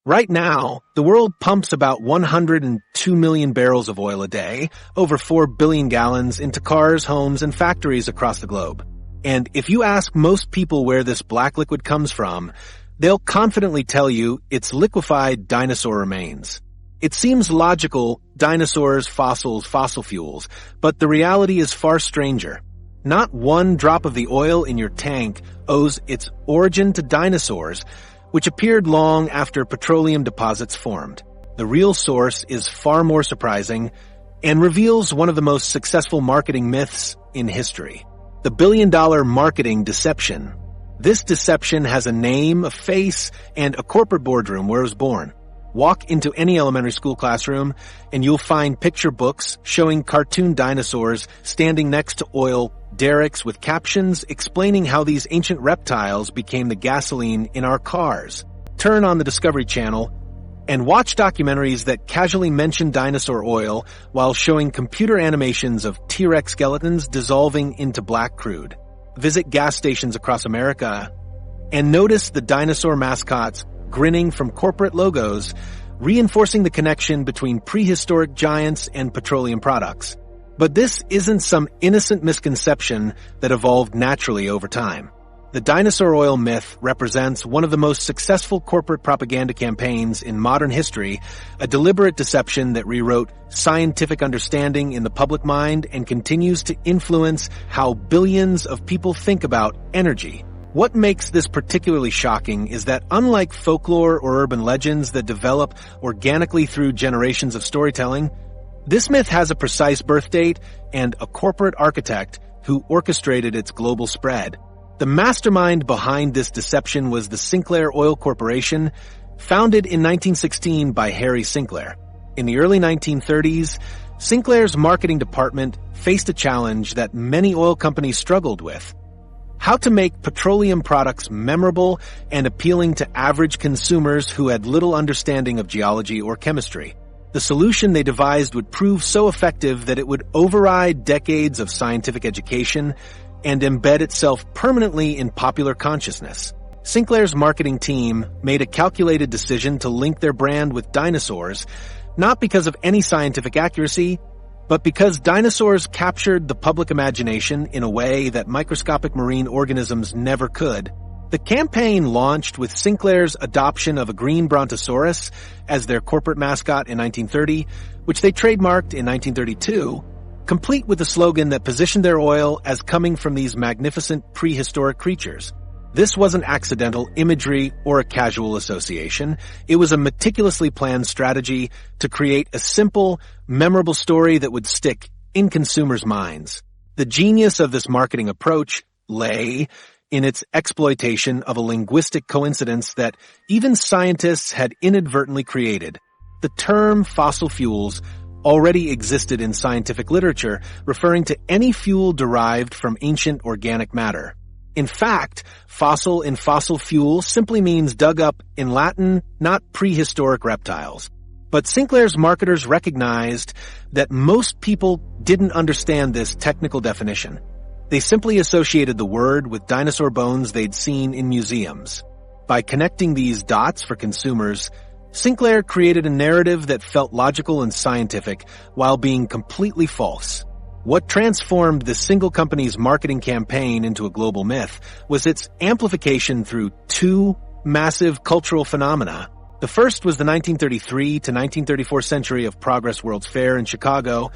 Right now, the world pumps about 102 million barrels of oil a day, over 4 billion gallons, into cars, homes, and factories across the globe. And if you ask most people where this black liquid comes from, they'll confidently tell you it's liquefied dinosaur remains. It seems logical, dinosaurs, fossils, fossil fuels, but the reality is far stranger. Not one drop of the oil in your tank owes its origin to dinosaurs, which appeared long after petroleum deposits formed. The real source is far more surprising and reveals one of the most successful marketing myths in history. The billion-dollar marketing deception. This deception has a name, a face, and a corporate boardroom where it was born. Walk into any elementary school classroom, and you'll find picture books showing cartoon dinosaurs standing next to oil derricks with captions explaining how these ancient reptiles became the gasoline in our cars. Turn on the Discovery Channel and watch documentaries that casually mention dinosaur oil while showing computer animations of T-Rex skeletons dissolving into black crude. Visit gas stations across America and notice the dinosaur mascots grinning from corporate logos, reinforcing the connection between prehistoric giants and petroleum products. But this isn't some innocent misconception that evolved naturally over time. The dinosaur oil myth represents one of the most successful corporate propaganda campaigns in modern history, a deliberate deception that rewrote scientific understanding in the public mind and continues to influence how billions of people think about energy. What makes this particularly shocking is that unlike folklore or urban legends that develop organically through generations of storytelling, this myth has a precise birth date and a corporate architect who orchestrated its global spread. The mastermind behind this deception was the Sinclair Oil Corporation, founded in 1916 by Harry Sinclair. In the early 1930s, Sinclair's marketing department faced a challenge that many oil companies struggled with: how to make petroleum products memorable and appealing to average consumers who had little understanding of geology or chemistry. The solution they devised would prove so effective that it would override decades of scientific education and embed itself permanently in popular consciousness. Sinclair's marketing team made a calculated decision to link their brand with dinosaurs, not because of any scientific accuracy, but because dinosaurs captured the public imagination in a way that microscopic marine organisms never could. The campaign launched with Sinclair's adoption of a green brontosaurus as their corporate mascot in 1930, which they trademarked in 1932, complete with a slogan that positioned their oil as coming from these magnificent prehistoric creatures. This wasn't accidental imagery or a casual association. It was a meticulously planned strategy to create a simple, memorable story that would stick in consumers' minds. The genius of this marketing approach lay in its exploitation of a linguistic coincidence that even scientists had inadvertently created. The term fossil fuels already existed in scientific literature, referring to any fuel derived from ancient organic matter. In fact, fossil in fossil fuel simply means dug up in Latin, not prehistoric reptiles. But Sinclair's marketers recognized that most people didn't understand this technical definition. They simply associated the word with dinosaur bones they'd seen in museums. By connecting these dots for consumers, Sinclair created a narrative that felt logical and scientific while being completely false. What transformed this single company's marketing campaign into a global myth was its amplification through two massive cultural phenomena. The first was the 1933 to 1934 Century of Progress World's Fair in Chicago,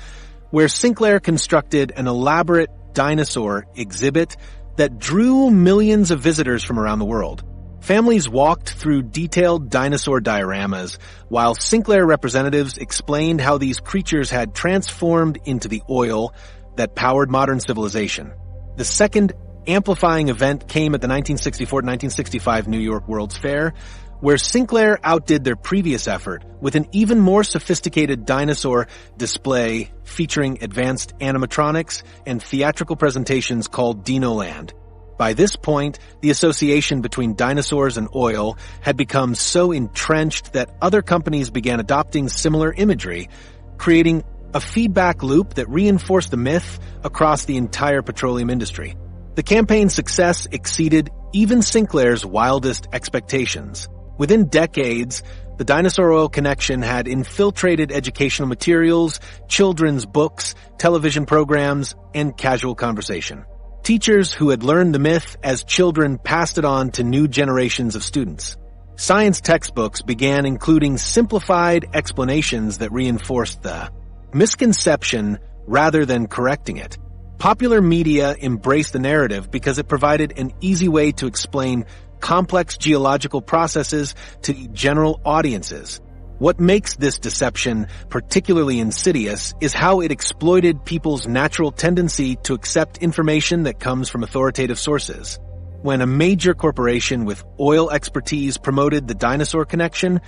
where Sinclair constructed an elaborate dinosaur exhibit that drew millions of visitors from around the world. Families walked through detailed dinosaur dioramas, while Sinclair representatives explained how these creatures had transformed into the oil that powered modern civilization. The second amplifying event came at the 1964-1965 New York World's Fair, where Sinclair outdid their previous effort with an even more sophisticated dinosaur display featuring advanced animatronics and theatrical presentations called Dinoland. By this point, the association between dinosaurs and oil had become so entrenched that other companies began adopting similar imagery, creating a feedback loop that reinforced the myth across the entire petroleum industry. The campaign's success exceeded even Sinclair's wildest expectations. Within decades, The dinosaur oil connection had infiltrated educational materials, children's books, television programs, and casual conversation. Teachers who had learned the myth as children passed it on to new generations of students. Science textbooks began including simplified explanations that reinforced the misconception rather than correcting it. Popular media embraced the narrative because it provided an easy way to explain complex geological processes to general audiences. What makes this deception particularly insidious is how it exploited people's natural tendency to accept information that comes from authoritative sources. When a major corporation with oil expertise promoted the dinosaur connection,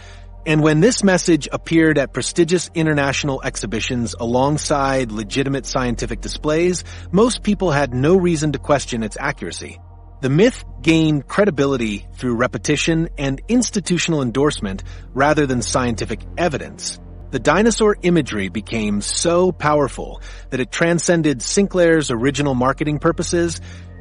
and when this message appeared at prestigious international exhibitions alongside legitimate scientific displays, most people had no reason to question its accuracy. The myth gained credibility through repetition and institutional endorsement rather than scientific evidence. The dinosaur imagery became so powerful that it transcended Sinclair's original marketing purposes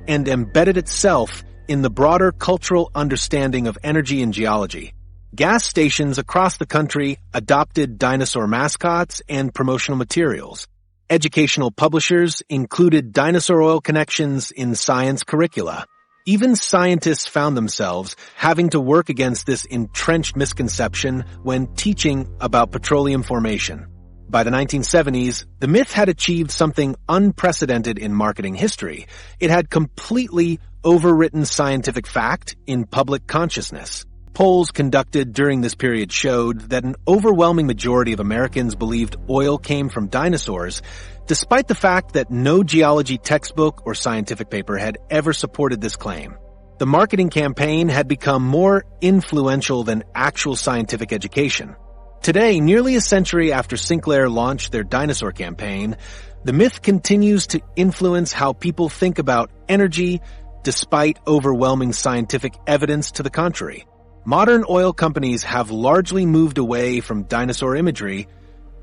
and embedded itself in the broader cultural understanding of energy and geology. Gas stations across the country adopted dinosaur mascots and promotional materials. Educational publishers included dinosaur oil connections in science curricula. Even scientists found themselves having to work against this entrenched misconception when teaching about petroleum formation. By the 1970s, the myth had achieved something unprecedented in marketing history. It had completely overwritten scientific fact in public consciousness. Polls conducted during this period showed that an overwhelming majority of Americans believed oil came from dinosaurs, despite the fact that no geology textbook or scientific paper had ever supported this claim. The marketing campaign had become more influential than actual scientific education. Today, nearly a century after Sinclair launched their dinosaur campaign, the myth continues to influence how people think about energy, despite overwhelming scientific evidence to the contrary. Modern oil companies have largely moved away from dinosaur imagery,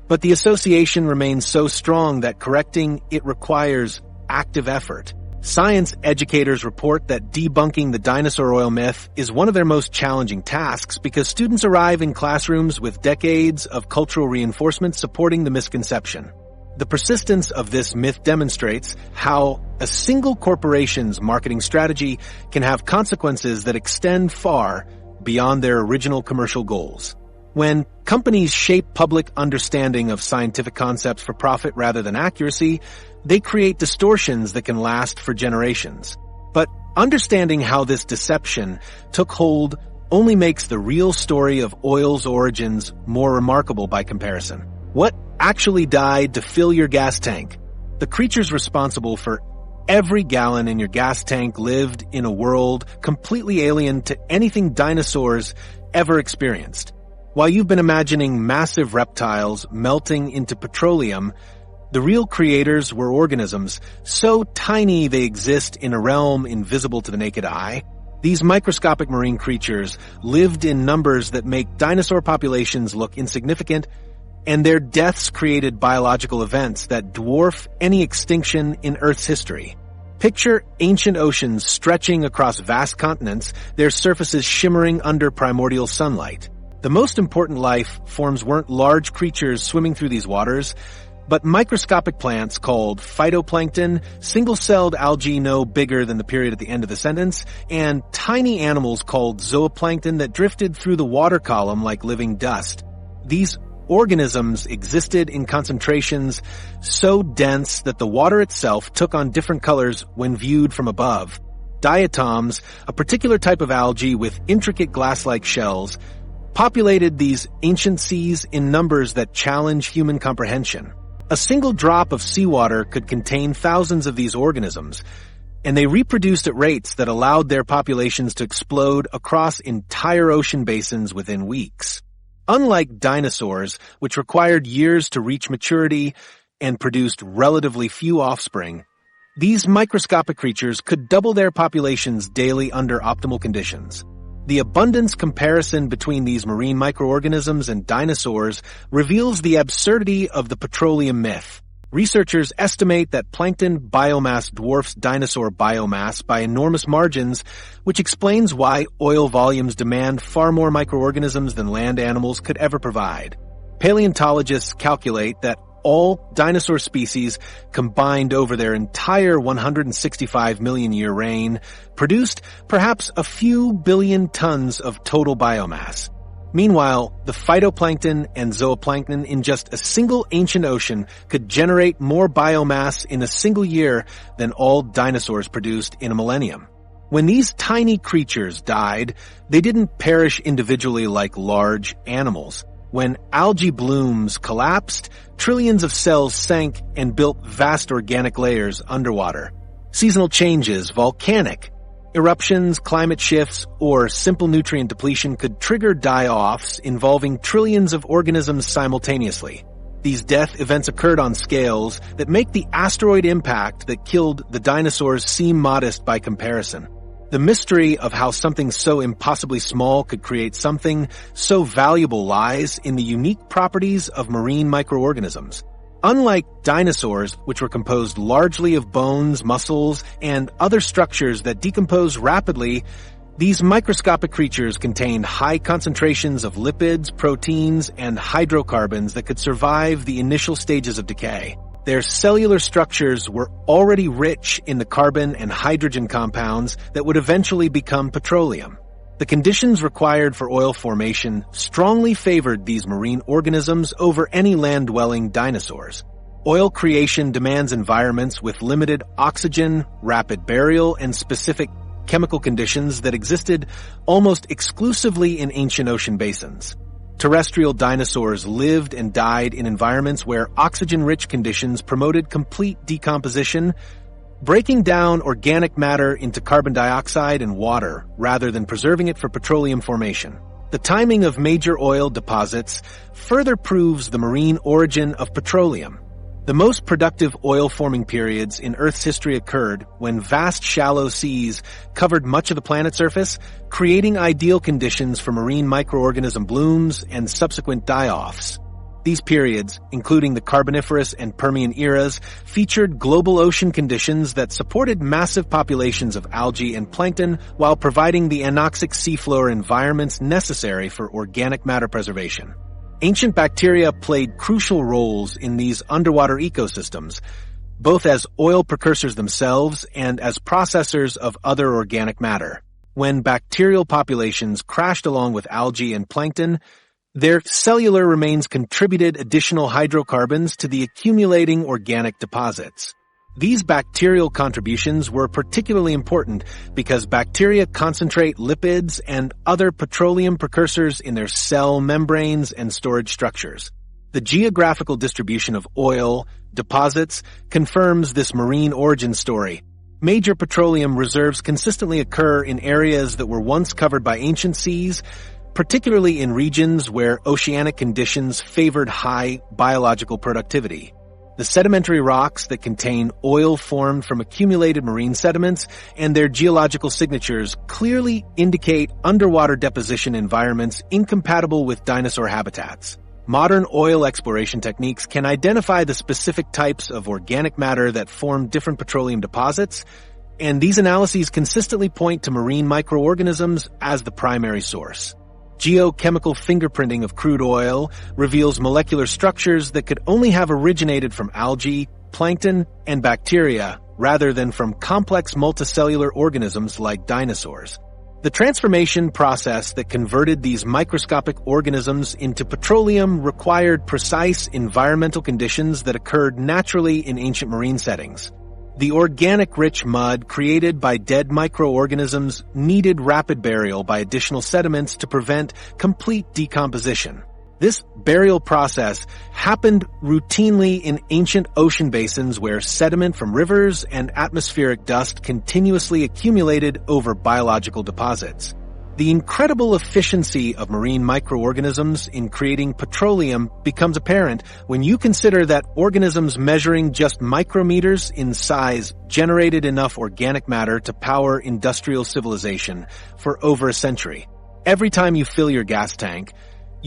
but the association remains so strong that correcting it requires active effort. Science educators report that debunking the dinosaur oil myth is one of their most challenging tasks because students arrive in classrooms with decades of cultural reinforcement supporting the misconception. The persistence of this myth demonstrates how a single corporation's marketing strategy can have consequences that extend far beyond their original commercial goals. When companies shape public understanding of scientific concepts for profit rather than accuracy, they create distortions that can last for generations. But understanding how this deception took hold only makes the real story of oil's origins more remarkable by comparison. What actually died to fill your gas tank? The creatures responsible for every gallon in your gas tank lived in a world completely alien to anything dinosaurs ever experienced. While you've been imagining massive reptiles melting into petroleum, the real creators were organisms so tiny they exist in a realm invisible to the naked eye. These microscopic marine creatures lived in numbers that make dinosaur populations look insignificant, and their deaths created biological events that dwarf any extinction in Earth's history. Picture ancient oceans stretching across vast continents, their surfaces shimmering under primordial sunlight. The most important life forms weren't large creatures swimming through these waters, but microscopic plants called phytoplankton, single-celled algae no bigger than the period at the end of the sentence, and tiny animals called zooplankton that drifted through the water column like living dust. These organisms existed in concentrations so dense that the water itself took on different colors when viewed from above. Diatoms, a particular type of algae with intricate glass-like shells, populated these ancient seas in numbers that challenge human comprehension. A single drop of seawater could contain thousands of these organisms, and they reproduced at rates that allowed their populations to explode across entire ocean basins within weeks. Unlike dinosaurs, which required years to reach maturity and produced relatively few offspring, these microscopic creatures could double their populations daily under optimal conditions. The abundance comparison between these marine microorganisms and dinosaurs reveals the absurdity of the petroleum myth. Researchers estimate that plankton biomass dwarfs dinosaur biomass by enormous margins, which explains why oil volumes demand far more microorganisms than land animals could ever provide. Paleontologists calculate that all dinosaur species combined over their entire 165 million year reign produced perhaps a few billion tons of total biomass. Meanwhile, the phytoplankton and zooplankton in just a single ancient ocean could generate more biomass in a single year than all dinosaurs produced in a millennium. When these tiny creatures died, they didn't perish individually like large animals. When algae blooms collapsed, trillions of cells sank and built vast organic layers underwater. Seasonal changes, volcanic eruptions, climate shifts, or simple nutrient depletion could trigger die-offs involving trillions of organisms simultaneously. These death events occurred on scales that make the asteroid impact that killed the dinosaurs seem modest by comparison. The mystery of how something so impossibly small could create something so valuable lies in the unique properties of marine microorganisms. Unlike dinosaurs, which were composed largely of bones, muscles, and other structures that decompose rapidly, these microscopic creatures contained high concentrations of lipids, proteins, and hydrocarbons that could survive the initial stages of decay. Their cellular structures were already rich in the carbon and hydrogen compounds that would eventually become petroleum. The conditions required for oil formation strongly favored these marine organisms over any land-dwelling dinosaurs. Oil creation demands environments with limited oxygen, rapid burial, and specific chemical conditions that existed almost exclusively in ancient ocean basins. Terrestrial dinosaurs lived and died in environments where oxygen-rich conditions promoted complete decomposition, breaking down organic matter into carbon dioxide and water rather than preserving it for petroleum formation. The timing of major oil deposits further proves the marine origin of petroleum. The most productive oil-forming periods in Earth's history occurred when vast shallow seas covered much of the planet's surface, creating ideal conditions for marine microorganism blooms and subsequent die-offs. These periods, including the Carboniferous and Permian eras, featured global ocean conditions that supported massive populations of algae and plankton while providing the anoxic seafloor environments necessary for organic matter preservation. Ancient bacteria played crucial roles in these underwater ecosystems, both as oil precursors themselves and as processors of other organic matter. When bacterial populations crashed along with algae and plankton, their cellular remains contributed additional hydrocarbons to the accumulating organic deposits. These bacterial contributions were particularly important because bacteria concentrate lipids and other petroleum precursors in their cell membranes and storage structures. The geographical distribution of oil deposits confirms this marine origin story. Major petroleum reserves consistently occur in areas that were once covered by ancient seas, particularly in regions where oceanic conditions favored high biological productivity. The sedimentary rocks that contain oil formed from accumulated marine sediments and their geological signatures clearly indicate underwater deposition environments incompatible with dinosaur habitats. Modern oil exploration techniques can identify the specific types of organic matter that form different petroleum deposits, and these analyses consistently point to marine microorganisms as the primary source. Geochemical fingerprinting of crude oil reveals molecular structures that could only have originated from algae, plankton, and bacteria, rather than from complex multicellular organisms like dinosaurs. The transformation process that converted these microscopic organisms into petroleum required precise environmental conditions that occurred naturally in ancient marine settings. The organic-rich mud created by dead microorganisms needed rapid burial by additional sediments to prevent complete decomposition. This burial process happened routinely in ancient ocean basins where sediment from rivers and atmospheric dust continuously accumulated over biological deposits. The incredible efficiency of marine microorganisms in creating petroleum becomes apparent when you consider that organisms measuring just micrometers in size generated enough organic matter to power industrial civilization for over a century. Every time you fill your gas tank,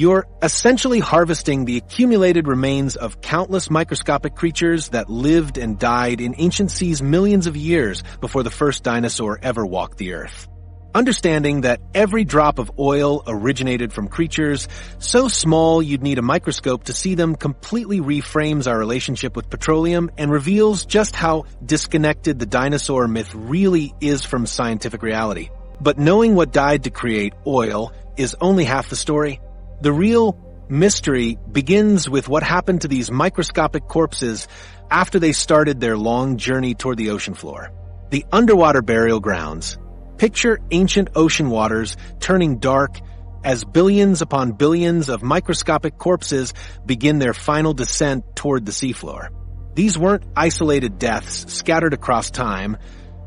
You're essentially harvesting the accumulated remains of countless microscopic creatures that lived and died in ancient seas millions of years before the first dinosaur ever walked the earth. Understanding that every drop of oil originated from creatures so small you'd need a microscope to see them completely reframes our relationship with petroleum and reveals just how disconnected the dinosaur myth really is from scientific reality. But knowing what died to create oil is only half the story. The real mystery begins with what happened to these microscopic corpses after they started their long journey toward the ocean floor. The underwater burial grounds. Picture ancient ocean waters turning dark as billions upon billions of microscopic corpses begin their final descent toward the seafloor. These weren't isolated deaths scattered across time,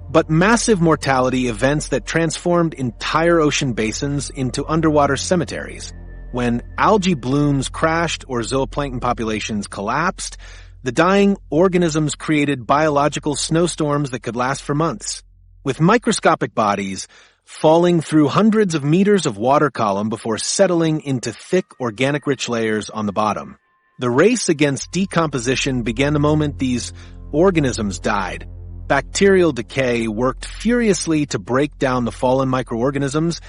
but massive mortality events that transformed entire ocean basins into underwater cemeteries. When algae blooms crashed or zooplankton populations collapsed, the dying organisms created biological snowstorms that could last for months. With microscopic bodies falling through hundreds of meters of water column before settling into thick organic-rich layers on the bottom. The race against decomposition began the moment these organisms died. Bacterial decay worked furiously to break down the fallen microorganisms,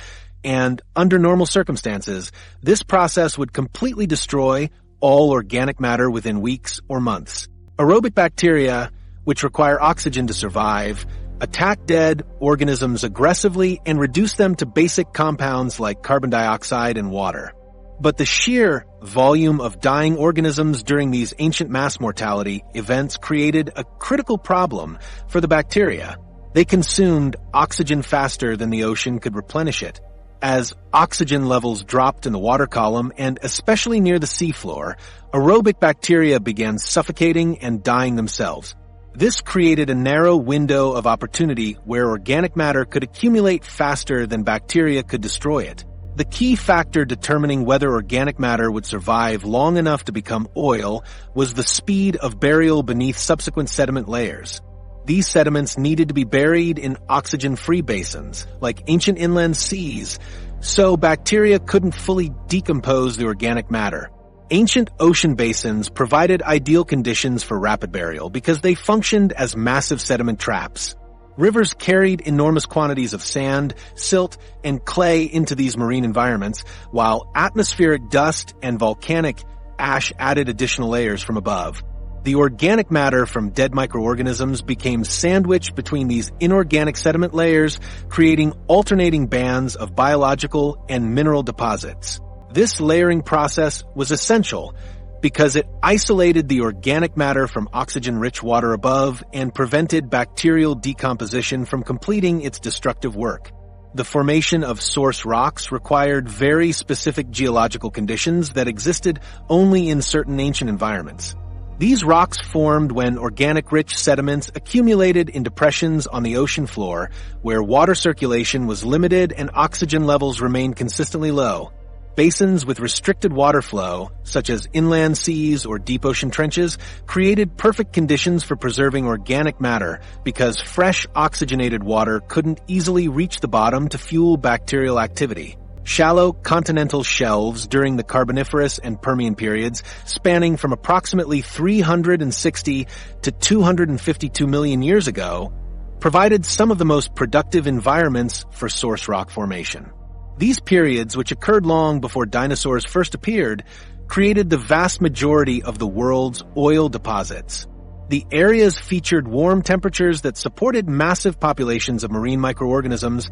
and under normal circumstances, this process would completely destroy all organic matter within weeks or months. Aerobic bacteria, which require oxygen to survive, attack dead organisms aggressively and reduce them to basic compounds like carbon dioxide and water. But the sheer volume of dying organisms during these ancient mass mortality events created a critical problem for the bacteria. They consumed oxygen faster than the ocean could replenish it. As oxygen levels dropped in the water column, and especially near the seafloor, aerobic bacteria began suffocating and dying themselves. This created a narrow window of opportunity where organic matter could accumulate faster than bacteria could destroy it. The key factor determining whether organic matter would survive long enough to become oil was the speed of burial beneath subsequent sediment layers. These sediments needed to be buried in oxygen-free basins, like ancient inland seas, so bacteria couldn't fully decompose the organic matter. Ancient ocean basins provided ideal conditions for rapid burial because they functioned as massive sediment traps. Rivers carried enormous quantities of sand, silt, and clay into these marine environments, while atmospheric dust and volcanic ash added additional layers from above. The organic matter from dead microorganisms became sandwiched between these inorganic sediment layers, creating alternating bands of biological and mineral deposits. This layering process was essential because it isolated the organic matter from oxygen-rich water above and prevented bacterial decomposition from completing its destructive work. The formation of source rocks required very specific geological conditions that existed only in certain ancient environments. These rocks formed when organic-rich sediments accumulated in depressions on the ocean floor, where water circulation was limited and oxygen levels remained consistently low. Basins with restricted water flow, such as inland seas or deep ocean trenches, created perfect conditions for preserving organic matter because fresh oxygenated water couldn't easily reach the bottom to fuel bacterial activity. Shallow continental shelves during the Carboniferous and Permian periods, spanning from approximately 360 to 252 million years ago, provided some of the most productive environments for source rock formation. These periods, which occurred long before dinosaurs first appeared, created the vast majority of the world's oil deposits. The areas featured warm temperatures that supported massive populations of marine microorganisms,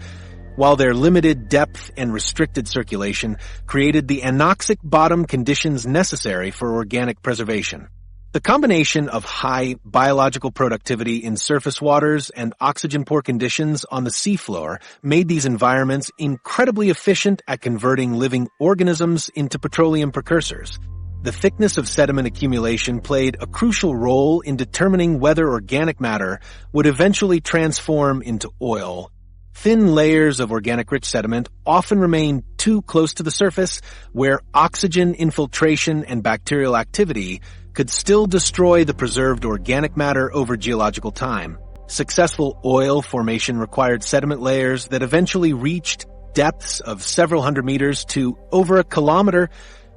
while their limited depth and restricted circulation created the anoxic bottom conditions necessary for organic preservation. The combination of high biological productivity in surface waters and oxygen-poor conditions on the seafloor made these environments incredibly efficient at converting living organisms into petroleum precursors. The thickness of sediment accumulation played a crucial role in determining whether organic matter would eventually transform into oil. Thin layers of organic-rich sediment often remain too close to the surface, where oxygen infiltration and bacterial activity could still destroy the preserved organic matter over geological time. Successful oil formation required sediment layers that eventually reached depths of several hundred meters to over a kilometer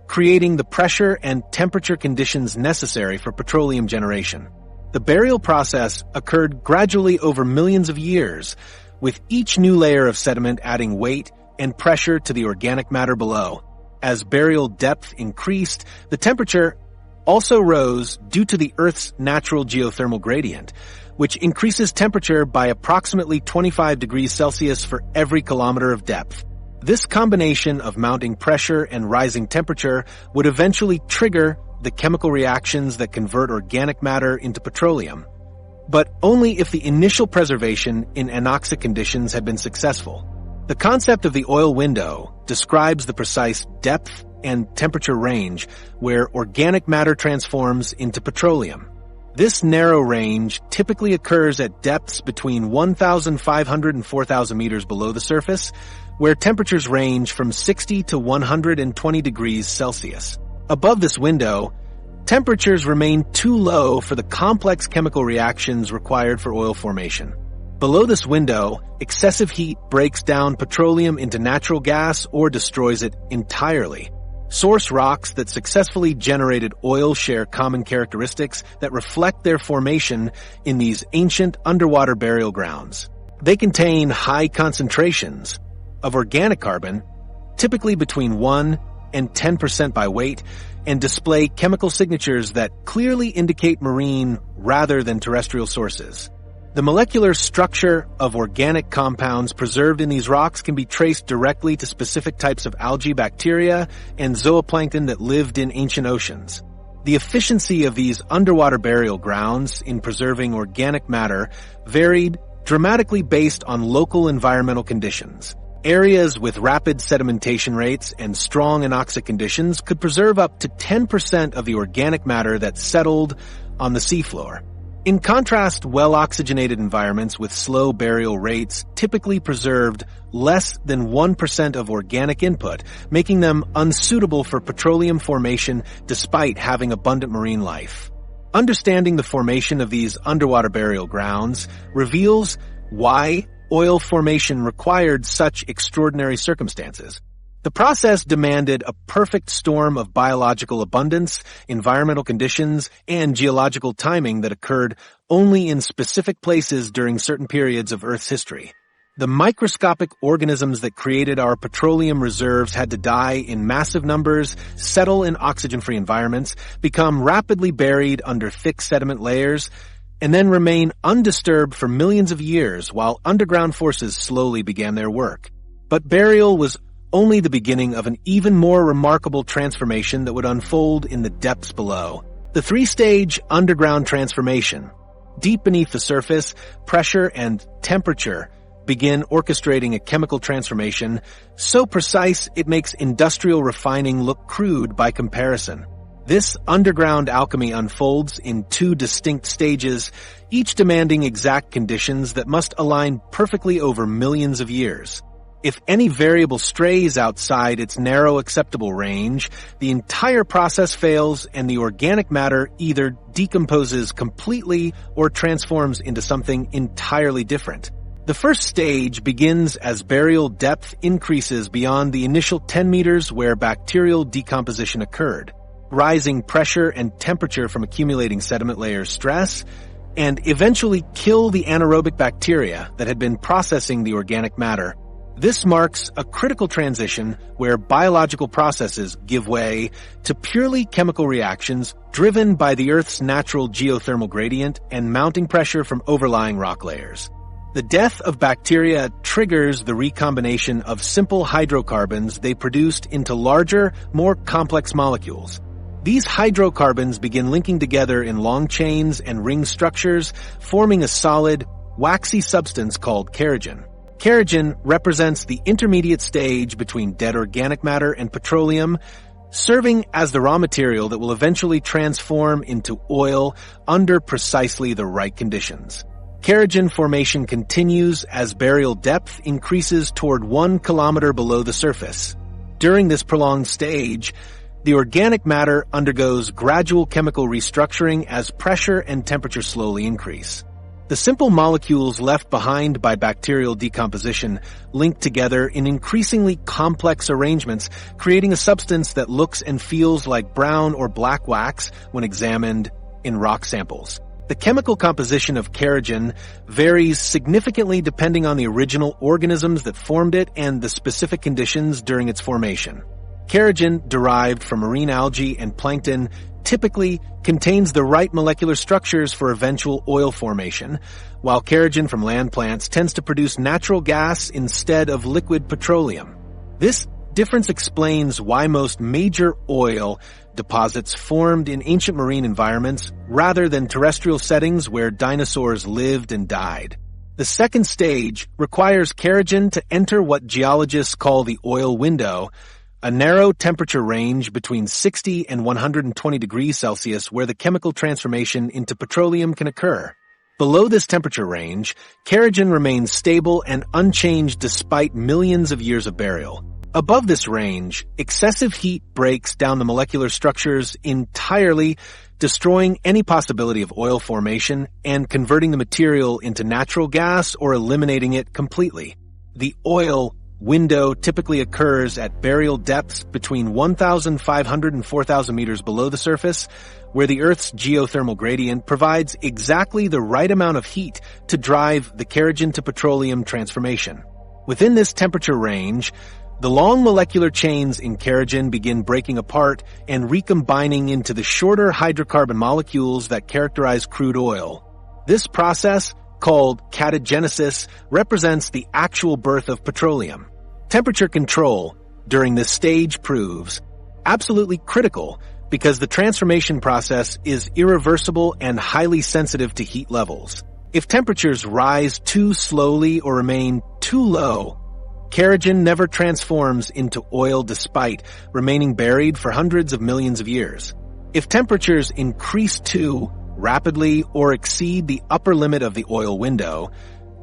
creating the pressure and temperature conditions necessary for petroleum generation. The burial process occurred gradually over millions of years, with each new layer of sediment adding weight and pressure to the organic matter below. As burial depth increased, the temperature also rose due to the Earth's natural geothermal gradient, which increases temperature by approximately 25 degrees Celsius for every kilometer of depth. This combination of mounting pressure and rising temperature would eventually trigger the chemical reactions that convert organic matter into petroleum, but only if the initial preservation in anoxic conditions had been successful. The concept of the oil window describes the precise depth and temperature range where organic matter transforms into petroleum. This narrow range typically occurs at depths between 1,500 and 4,000 meters below the surface, where temperatures range from 60 to 120 degrees Celsius. Above this window, temperatures remain too low for the complex chemical reactions required for oil formation. Below this window, excessive heat breaks down petroleum into natural gas or destroys it entirely. Source rocks that successfully generated oil share common characteristics that reflect their formation in these ancient underwater burial grounds. They contain high concentrations of organic carbon, typically between 1 and 10% by weight, and display chemical signatures that clearly indicate marine rather than terrestrial sources. The molecular structure of organic compounds preserved in these rocks can be traced directly to specific types of algae, bacteria, and zooplankton that lived in ancient oceans. The efficiency of these underwater burial grounds in preserving organic matter varied dramatically based on local environmental conditions. Areas with rapid sedimentation rates and strong anoxic conditions could preserve up to 10% of the organic matter that settled on the seafloor. In contrast, well-oxygenated environments with slow burial rates typically preserved less than 1% of organic input, making them unsuitable for petroleum formation despite having abundant marine life. Understanding the formation of these underwater burial grounds reveals why oil formation required such extraordinary circumstances. The process demanded a perfect storm of biological abundance, environmental conditions, and geological timing that occurred only in specific places during certain periods of Earth's history. The microscopic organisms that created our petroleum reserves had to die in massive numbers, settle in oxygen-free environments, become rapidly buried under thick sediment layers, and then remain undisturbed for millions of years while underground forces slowly began their work. But burial was only the beginning of an even more remarkable transformation that would unfold in the depths below. The three-stage underground transformation. Deep beneath the surface, pressure and temperature begin orchestrating a chemical transformation so precise it makes industrial refining look crude by comparison. This underground alchemy unfolds in two distinct stages, each demanding exact conditions that must align perfectly over millions of years. If any variable strays outside its narrow acceptable range, the entire process fails and the organic matter either decomposes completely or transforms into something entirely different. The first stage begins as burial depth increases beyond the initial 10 meters where bacterial decomposition occurred. Rising pressure and temperature from accumulating sediment layers stress and eventually kill the anaerobic bacteria that had been processing the organic matter. This marks a critical transition where biological processes give way to purely chemical reactions driven by the Earth's natural geothermal gradient and mounting pressure from overlying rock layers. The death of bacteria triggers the recombination of simple hydrocarbons they produced into larger, more complex molecules. These hydrocarbons begin linking together in long chains and ring structures, forming a solid, waxy substance called kerogen. Kerogen represents the intermediate stage between dead organic matter and petroleum, serving as the raw material that will eventually transform into oil under precisely the right conditions. Kerogen formation continues as burial depth increases toward 1 kilometer below the surface. During this prolonged stage, the organic matter undergoes gradual chemical restructuring as pressure and temperature slowly increase. The simple molecules left behind by bacterial decomposition link together in increasingly complex arrangements, creating a substance that looks and feels like brown or black wax when examined in rock samples. The chemical composition of kerogen varies significantly depending on the original organisms that formed it and the specific conditions during its formation. Kerogen, derived from marine algae and plankton, typically contains the right molecular structures for eventual oil formation, while kerogen from land plants tends to produce natural gas instead of liquid petroleum. This difference explains why most major oil deposits formed in ancient marine environments rather than terrestrial settings where dinosaurs lived and died. The second stage requires kerogen to enter what geologists call the oil window, a narrow temperature range between 60 and 120 degrees Celsius where the chemical transformation into petroleum can occur. Below this temperature range, kerogen remains stable and unchanged despite millions of years of burial. Above this range, excessive heat breaks down the molecular structures entirely, destroying any possibility of oil formation and converting the material into natural gas or eliminating it completely. The oil window typically occurs at burial depths between 1,500 and 4,000 meters below the surface, where the Earth's geothermal gradient provides exactly the right amount of heat to drive the kerogen to petroleum transformation. Within this temperature range, the long molecular chains in kerogen begin breaking apart and recombining into the shorter hydrocarbon molecules that characterize crude oil. This process, called catagenesis, represents the actual birth of petroleum. Temperature control during this stage proves absolutely critical because the transformation process is irreversible and highly sensitive to heat levels. If temperatures rise too slowly or remain too low, kerogen never transforms into oil despite remaining buried for hundreds of millions of years. If temperatures increase too rapidly or exceed the upper limit of the oil window,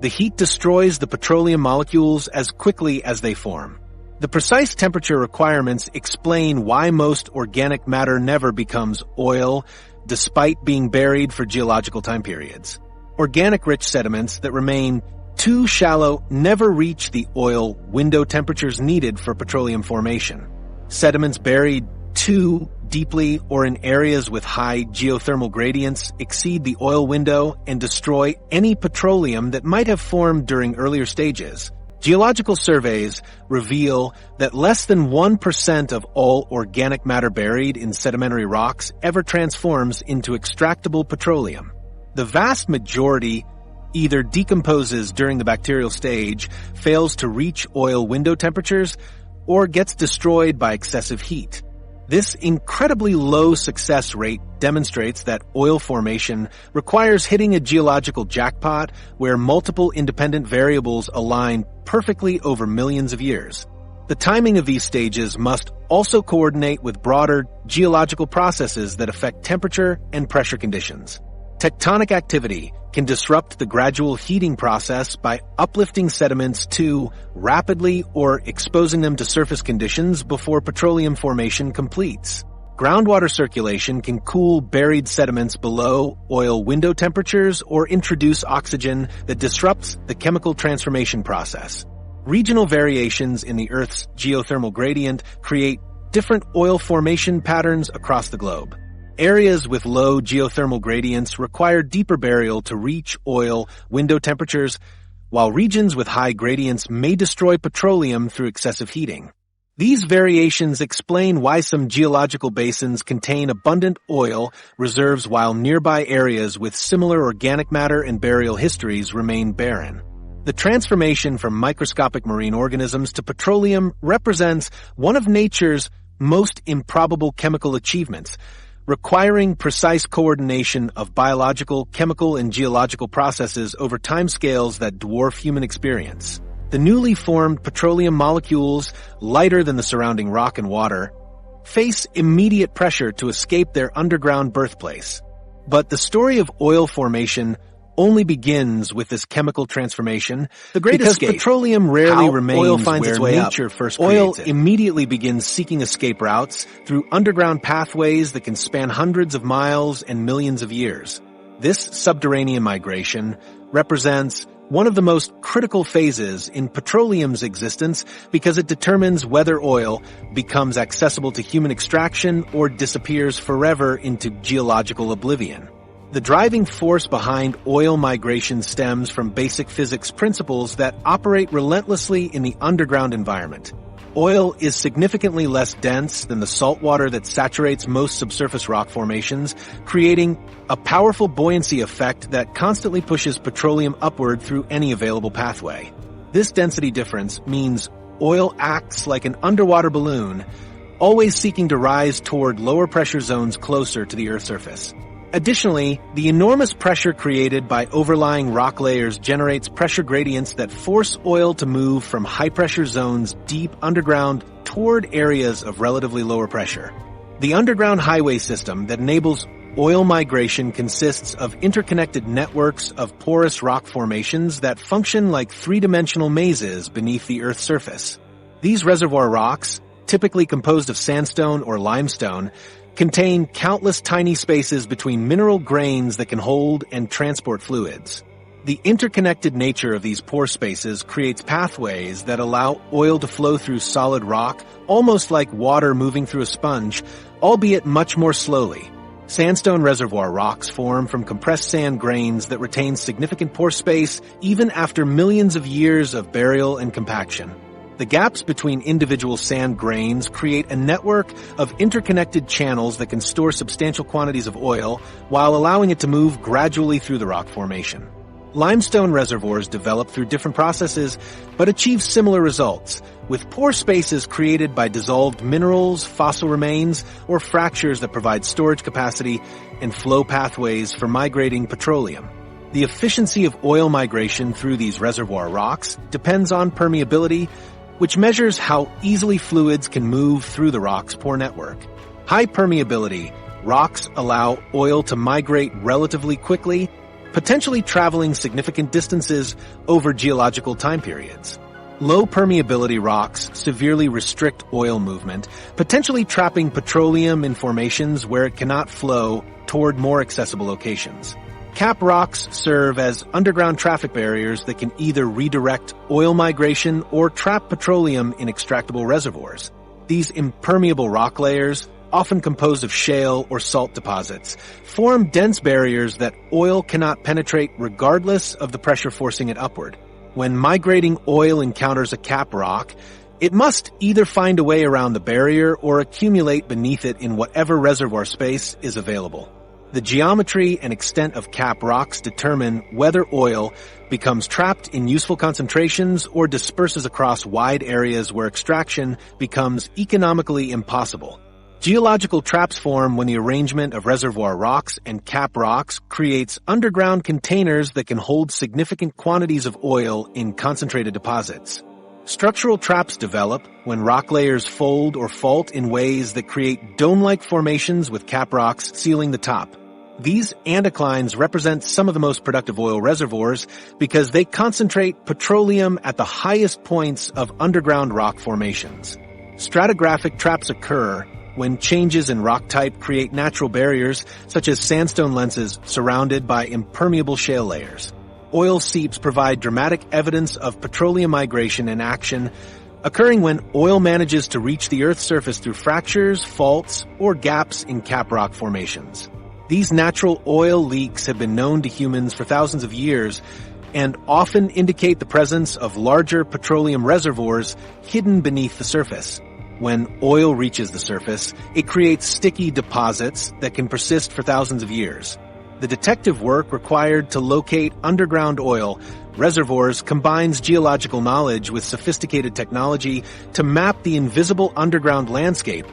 the heat destroys the petroleum molecules as quickly as they form. The precise temperature requirements explain why most organic matter never becomes oil, despite being buried for geological time periods. Organic-rich sediments that remain too shallow never reach the oil window temperatures needed for petroleum formation. Sediments buried too deeply or in areas with high geothermal gradients exceed the oil window and destroy any petroleum that might have formed during earlier stages. Geological surveys reveal that less than 1% of all organic matter buried in sedimentary rocks ever transforms into extractable petroleum. The vast majority either decomposes during the bacterial stage, fails to reach oil window temperatures, or gets destroyed by excessive heat. This incredibly low success rate demonstrates that oil formation requires hitting a geological jackpot where multiple independent variables align perfectly over millions of years. The timing of these stages must also coordinate with broader geological processes that affect temperature and pressure conditions. Tectonic activity can disrupt the gradual heating process by uplifting sediments too rapidly or exposing them to surface conditions before petroleum formation completes. Groundwater circulation can cool buried sediments below oil window temperatures or introduce oxygen that disrupts the chemical transformation process. Regional variations in the Earth's geothermal gradient create different oil formation patterns across the globe. Areas with low geothermal gradients require deeper burial to reach oil window temperatures, while regions with high gradients may destroy petroleum through excessive heating. These variations explain why some geological basins contain abundant oil reserves while nearby areas with similar organic matter and burial histories remain barren. The transformation from microscopic marine organisms to petroleum represents one of nature's most improbable chemical achievements, requiring precise coordination of biological, chemical, and geological processes over timescales that dwarf human experience. The newly formed petroleum molecules, lighter than the surrounding rock and water, face immediate pressure to escape their underground birthplace. But the story of oil formation only begins with this chemical transformation. The Great Escape. Because petroleum rarely remains oil finds where its way nature first creates it. Oil immediately begins seeking escape routes through underground pathways that can span hundreds of miles and millions of years. This subterranean migration represents one of the most critical phases in petroleum's existence because it determines whether oil becomes accessible to human extraction or disappears forever into geological oblivion. The driving force behind oil migration stems from basic physics principles that operate relentlessly in the underground environment. Oil is significantly less dense than the salt water that saturates most subsurface rock formations, creating a powerful buoyancy effect that constantly pushes petroleum upward through any available pathway. This density difference means oil acts like an underwater balloon, always seeking to rise toward lower pressure zones closer to the Earth's surface. Additionally, the enormous pressure created by overlying rock layers generates pressure gradients that force oil to move from high-pressure zones deep underground toward areas of relatively lower pressure. The underground highway system that enables oil migration consists of interconnected networks of porous rock formations that function like three-dimensional mazes beneath the Earth's surface. These reservoir rocks, typically composed of sandstone or limestone, contain countless tiny spaces between mineral grains that can hold and transport fluids. The interconnected nature of these pore spaces creates pathways that allow oil to flow through solid rock, almost like water moving through a sponge, albeit much more slowly. Sandstone reservoir rocks form from compressed sand grains that retain significant pore space even after millions of years of burial and compaction. The gaps between individual sand grains create a network of interconnected channels that can store substantial quantities of oil while allowing it to move gradually through the rock formation. Limestone reservoirs develop through different processes but achieve similar results, with pore spaces created by dissolved minerals, fossil remains, or fractures that provide storage capacity and flow pathways for migrating petroleum. The efficiency of oil migration through these reservoir rocks depends on permeability, which measures how easily fluids can move through the rock's pore network. High permeability rocks allow oil to migrate relatively quickly, potentially traveling significant distances over geological time periods. Low permeability rocks severely restrict oil movement, potentially trapping petroleum in formations where it cannot flow toward more accessible locations. Cap rocks serve as underground traffic barriers that can either redirect oil migration or trap petroleum in extractable reservoirs. These impermeable rock layers, often composed of shale or salt deposits, form dense barriers that oil cannot penetrate regardless of the pressure forcing it upward. When migrating oil encounters a cap rock, it must either find a way around the barrier or accumulate beneath it in whatever reservoir space is available. The geometry and extent of cap rocks determine whether oil becomes trapped in useful concentrations or disperses across wide areas where extraction becomes economically impossible. Geological traps form when the arrangement of reservoir rocks and cap rocks creates underground containers that can hold significant quantities of oil in concentrated deposits. Structural traps develop when rock layers fold or fault in ways that create dome-like formations with cap rocks sealing the top. These anticlines represent some of the most productive oil reservoirs because they concentrate petroleum at the highest points of underground rock formations. Stratigraphic traps occur when changes in rock type create natural barriers, such as sandstone lenses surrounded by impermeable shale layers. Oil seeps provide dramatic evidence of petroleum migration in action, occurring when oil manages to reach the Earth's surface through fractures, faults, or gaps in cap rock formations. These natural oil leaks have been known to humans for thousands of years and often indicate the presence of larger petroleum reservoirs hidden beneath the surface. When oil reaches the surface, it creates sticky deposits that can persist for thousands of years. The detective work required to locate underground oil reservoirs combines geological knowledge with sophisticated technology to map the invisible underground landscape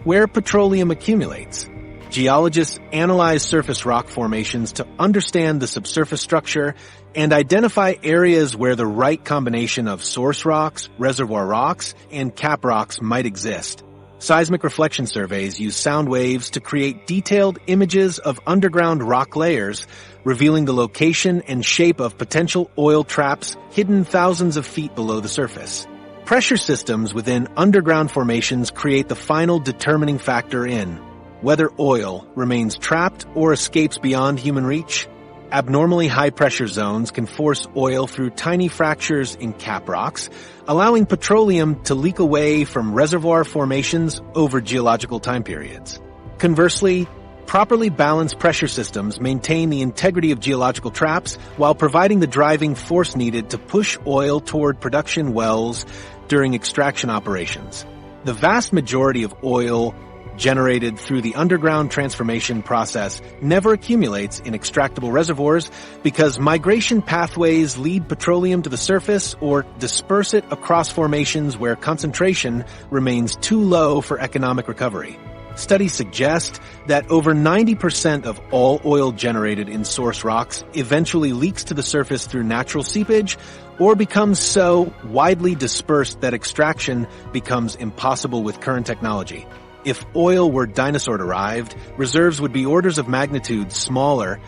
where petroleum accumulates. Geologists analyze surface rock formations to understand the subsurface structure and identify areas where the right combination of source rocks, reservoir rocks, and cap rocks might exist. Seismic reflection surveys use sound waves to create detailed images of underground rock layers, revealing the location and shape of potential oil traps hidden thousands of feet below the surface. Pressure systems within underground formations create the final determining factor in whether oil remains trapped or escapes beyond human reach. Abnormally high-pressure zones can force oil through tiny fractures in cap rocks, allowing petroleum to leak away from reservoir formations over geological time periods. Conversely, properly balanced pressure systems maintain the integrity of geological traps while providing the driving force needed to push oil toward production wells during extraction operations. The vast majority of oil generated through the underground transformation process never accumulates in extractable reservoirs because migration pathways lead petroleum to the surface or disperse it across formations where concentration remains too low for economic recovery. Studies suggest that over 90% of all oil generated in source rocks eventually leaks to the surface through natural seepage or becomes so widely dispersed that extraction becomes impossible with current technology. If oil were dinosaur-derived, reserves would be orders of magnitude smaller,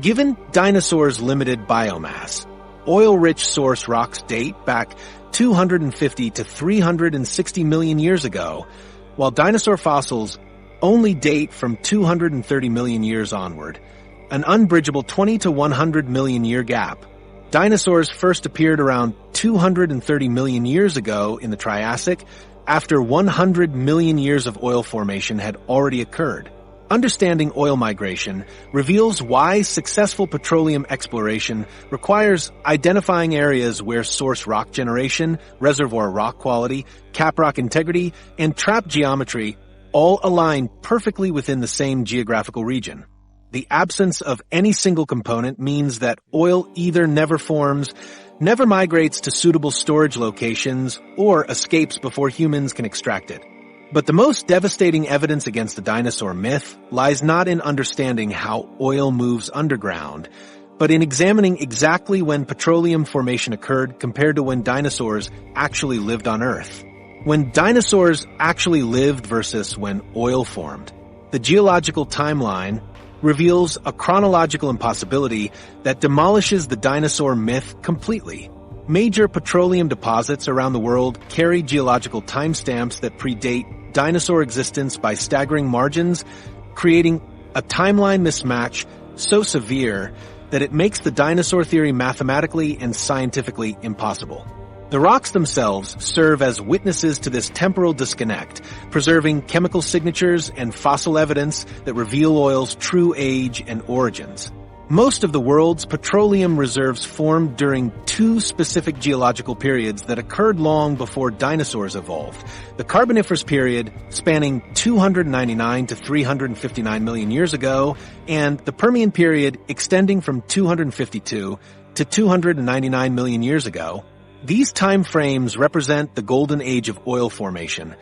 given dinosaurs' limited biomass. Oil-rich source rocks date back 250 to 360 million years ago, while dinosaur fossils only date from 230 million years onward, an unbridgeable 20 to 100 million year gap. Dinosaurs first appeared around 230 million years ago in the Triassic, after 100 million years of oil formation had already occurred. Understanding oil migration reveals why successful petroleum exploration requires identifying areas where source rock generation, reservoir rock quality, cap rock integrity, and trap geometry all align perfectly within the same geographical region. The absence of any single component means that oil either never forms, never migrates to suitable storage locations, or escapes before humans can extract it. But the most devastating evidence against the dinosaur myth lies not in understanding how oil moves underground, but in examining exactly when petroleum formation occurred compared to when dinosaurs actually lived on Earth. When dinosaurs actually lived versus when oil formed, the geological timeline reveals a chronological impossibility that demolishes the dinosaur myth completely. Major petroleum deposits around the world carry geological timestamps that predate dinosaur existence by staggering margins, creating a timeline mismatch so severe that it makes the dinosaur theory mathematically and scientifically impossible. The rocks themselves serve as witnesses to this temporal disconnect, preserving chemical signatures and fossil evidence that reveal oil's true age and origins. Most of the world's petroleum reserves formed during two specific geological periods that occurred long before dinosaurs evolved. The Carboniferous period, spanning 299 to 359 million years ago, and the Permian period, extending from 252 to 299 million years ago. These time frames represent the golden age of oil formation,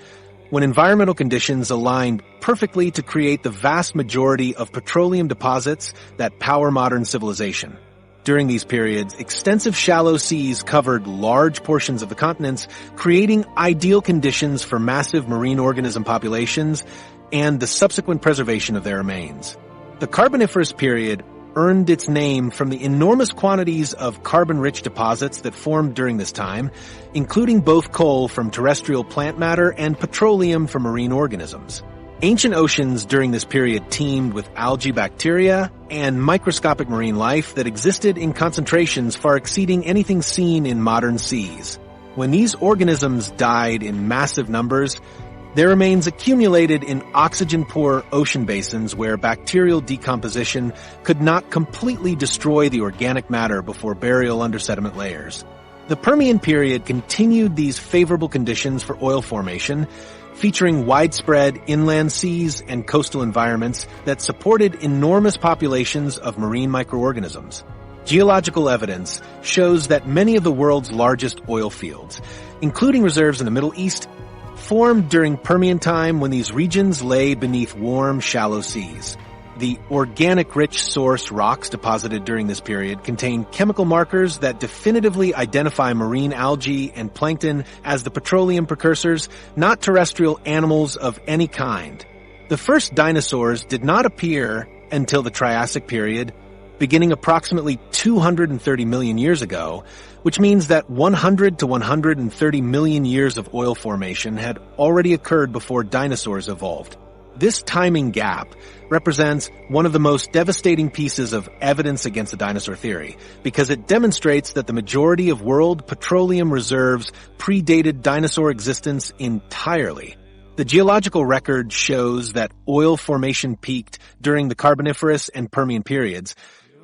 when environmental conditions aligned perfectly to create the vast majority of petroleum deposits that power modern civilization. During these periods, extensive shallow seas covered large portions of the continents, creating ideal conditions for massive marine organism populations and the subsequent preservation of their remains. The Carboniferous period earned its name from the enormous quantities of carbon-rich deposits that formed during this time, including both coal from terrestrial plant matter and petroleum from marine organisms. Ancient oceans during this period teemed with algae bacteria and microscopic marine life that existed in concentrations far exceeding anything seen in modern seas. When these organisms died in massive numbers, their remains accumulated in oxygen-poor ocean basins where bacterial decomposition could not completely destroy the organic matter before burial under sediment layers. The Permian period continued these favorable conditions for oil formation, featuring widespread inland seas and coastal environments that supported enormous populations of marine microorganisms. Geological evidence shows that many of the world's largest oil fields, including reserves in the Middle East, formed during Permian time when these regions lay beneath warm, shallow seas. The organic-rich source rocks deposited during this period contain chemical markers that definitively identify marine algae and plankton as the petroleum precursors, not terrestrial animals of any kind. The first dinosaurs did not appear until the Triassic period, beginning approximately 230 million years ago, which means that 100 to 130 million years of oil formation had already occurred before dinosaurs evolved. This timing gap represents one of the most devastating pieces of evidence against the dinosaur theory, because it demonstrates that the majority of world petroleum reserves predated dinosaur existence entirely. The geological record shows that oil formation peaked during the Carboniferous and Permian periods,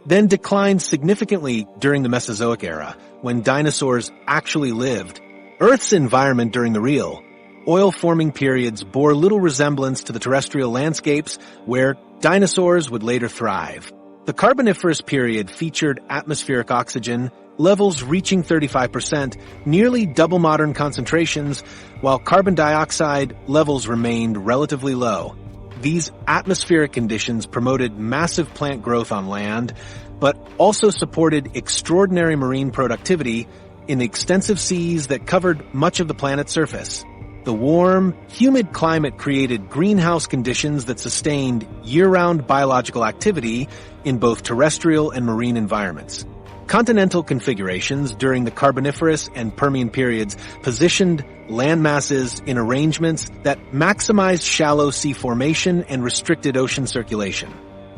then declined significantly during the Mesozoic era, when dinosaurs actually lived. Earth's environment during the real, oil-forming periods bore little resemblance to the terrestrial landscapes where dinosaurs would later thrive. The Carboniferous period featured atmospheric oxygen levels reaching 35%, nearly double modern concentrations, while carbon dioxide levels remained relatively low. These atmospheric conditions promoted massive plant growth on land, but also supported extraordinary marine productivity in the extensive seas that covered much of the planet's surface. The warm, humid climate created greenhouse conditions that sustained year-round biological activity in both terrestrial and marine environments. Continental configurations during the Carboniferous and Permian periods positioned land masses in arrangements that maximized shallow sea formation and restricted ocean circulation.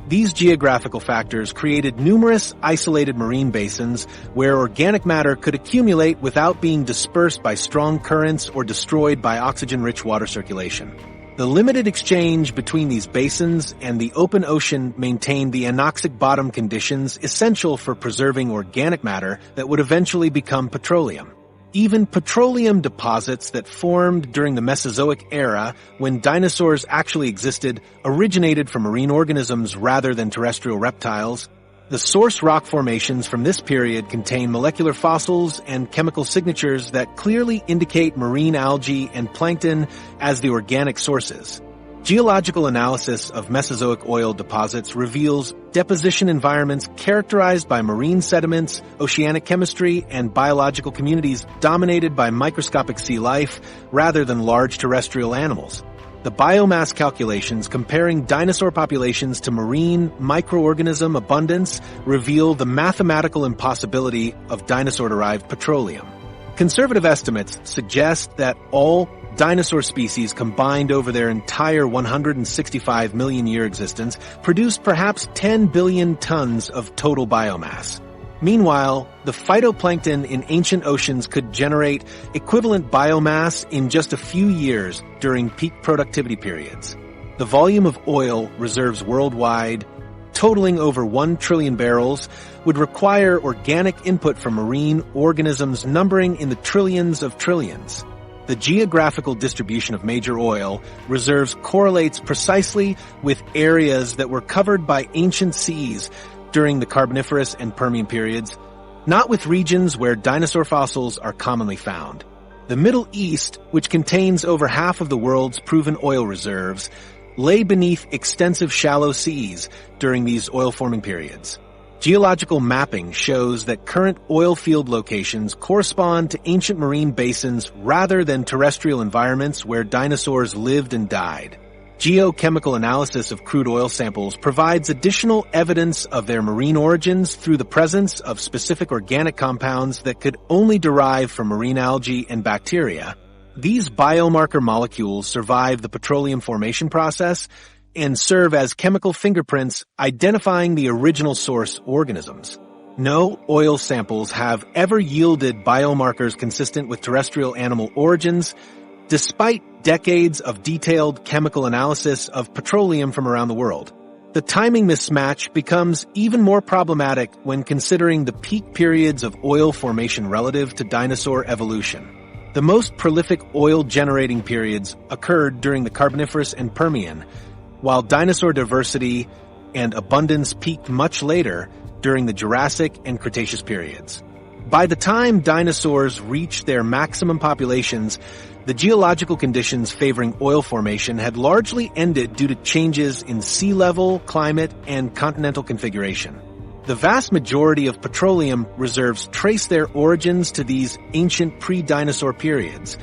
These geographical factors created numerous isolated marine basins where organic matter could accumulate without being dispersed by strong currents or destroyed by oxygen-rich water circulation. The limited exchange between these basins and the open ocean maintained the anoxic bottom conditions essential for preserving organic matter that would eventually become petroleum. Even petroleum deposits that formed during the Mesozoic era, when dinosaurs actually existed, originated from marine organisms rather than terrestrial reptiles. The source rock formations from this period contain molecular fossils and chemical signatures that clearly indicate marine algae and plankton as the organic sources. Geological analysis of Mesozoic oil deposits reveals deposition environments characterized by marine sediments, oceanic chemistry, and biological communities dominated by microscopic sea life rather than large terrestrial animals. The biomass calculations comparing dinosaur populations to marine microorganism abundance reveal the mathematical impossibility of dinosaur-derived petroleum. Conservative estimates suggest that all dinosaur species combined over their entire 165 million year existence produced perhaps 10 billion tons of total biomass. Meanwhile, the phytoplankton in ancient oceans could generate equivalent biomass in just a few years during peak productivity periods. The volume of oil reserves worldwide, totaling over 1 trillion barrels, would require organic input from marine organisms numbering in the trillions of trillions. The geographical distribution of major oil reserves correlates precisely with areas that were covered by ancient seas during the Carboniferous and Permian periods, not with regions where dinosaur fossils are commonly found. The Middle East, which contains over half of the world's proven oil reserves, lay beneath extensive shallow seas during these oil-forming periods. Geological mapping shows that current oil field locations correspond to ancient marine basins rather than terrestrial environments where dinosaurs lived and died. Geochemical analysis of crude oil samples provides additional evidence of their marine origins through the presence of specific organic compounds that could only derive from marine algae and bacteria. These biomarker molecules survive the petroleum formation process and serve as chemical fingerprints identifying the original source organisms. No oil samples have ever yielded biomarkers consistent with terrestrial animal origins, despite decades of detailed chemical analysis of petroleum from around the world. The timing mismatch becomes even more problematic when considering the peak periods of oil formation relative to dinosaur evolution. The most prolific oil-generating periods occurred during the Carboniferous and Permian, while dinosaur diversity and abundance peaked much later during the Jurassic and Cretaceous periods. By the time dinosaurs reached their maximum populations, the geological conditions favoring oil formation had largely ended due to changes in sea level, climate, and continental configuration. The vast majority of petroleum reserves trace their origins to these ancient pre-dinosaur periods,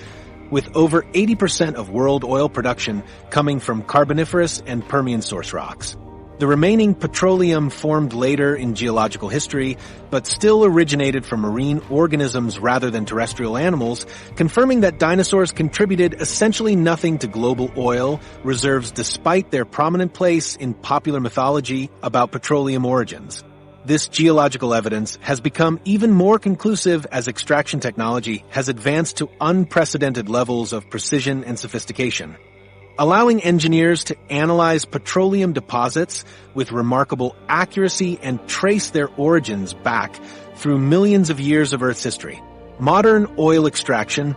with over 80% of world oil production coming from Carboniferous and Permian source rocks. The remaining petroleum formed later in geological history, but still originated from marine organisms rather than terrestrial animals, confirming that dinosaurs contributed essentially nothing to global oil reserves despite their prominent place in popular mythology about petroleum origins. This geological evidence has become even more conclusive as extraction technology has advanced to unprecedented levels of precision and sophistication, allowing engineers to analyze petroleum deposits with remarkable accuracy and trace their origins back through millions of years of Earth's history. Modern oil extraction,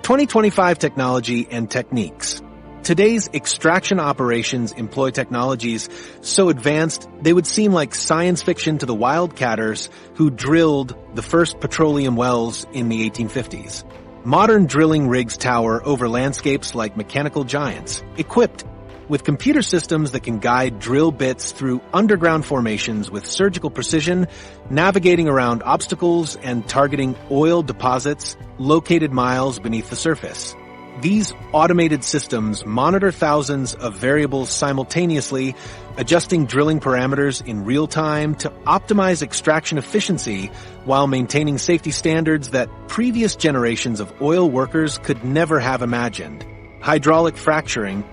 2025 technology and techniques. Today's extraction operations employ technologies so advanced they would seem like science fiction to the wildcatters who drilled the first petroleum wells in the 1850s. Modern drilling rigs tower over landscapes like mechanical giants, equipped with computer systems that can guide drill bits through underground formations with surgical precision, navigating around obstacles and targeting oil deposits located miles beneath the surface. These automated systems monitor thousands of variables simultaneously, adjusting drilling parameters in real time to optimize extraction efficiency while maintaining safety standards that previous generations of oil workers could never have imagined. Hydraulic fracturing,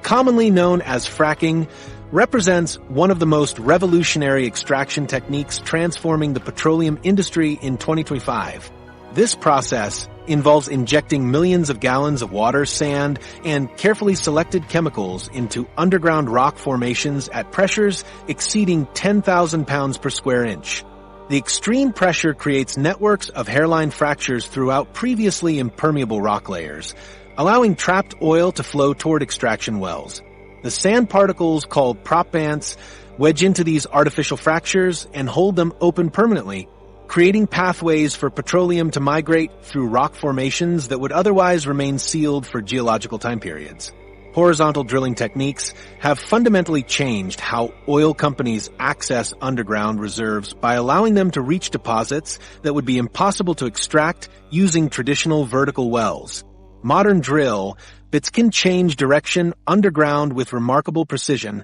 commonly known as fracking, represents one of the most revolutionary extraction techniques transforming the petroleum industry in 2025. This process involves injecting millions of gallons of water, sand, and carefully selected chemicals into underground rock formations at pressures exceeding 10,000 pounds per square inch. The extreme pressure creates networks of hairline fractures throughout previously impermeable rock layers, allowing trapped oil to flow toward extraction wells. The sand particles, called proppants, wedge into these artificial fractures and hold them open permanently, creating pathways for petroleum to migrate through rock formations that would otherwise remain sealed for geological time periods. Horizontal drilling techniques have fundamentally changed how oil companies access underground reserves by allowing them to reach deposits that would be impossible to extract using traditional vertical wells. Modern drill bits can change direction underground with remarkable precision,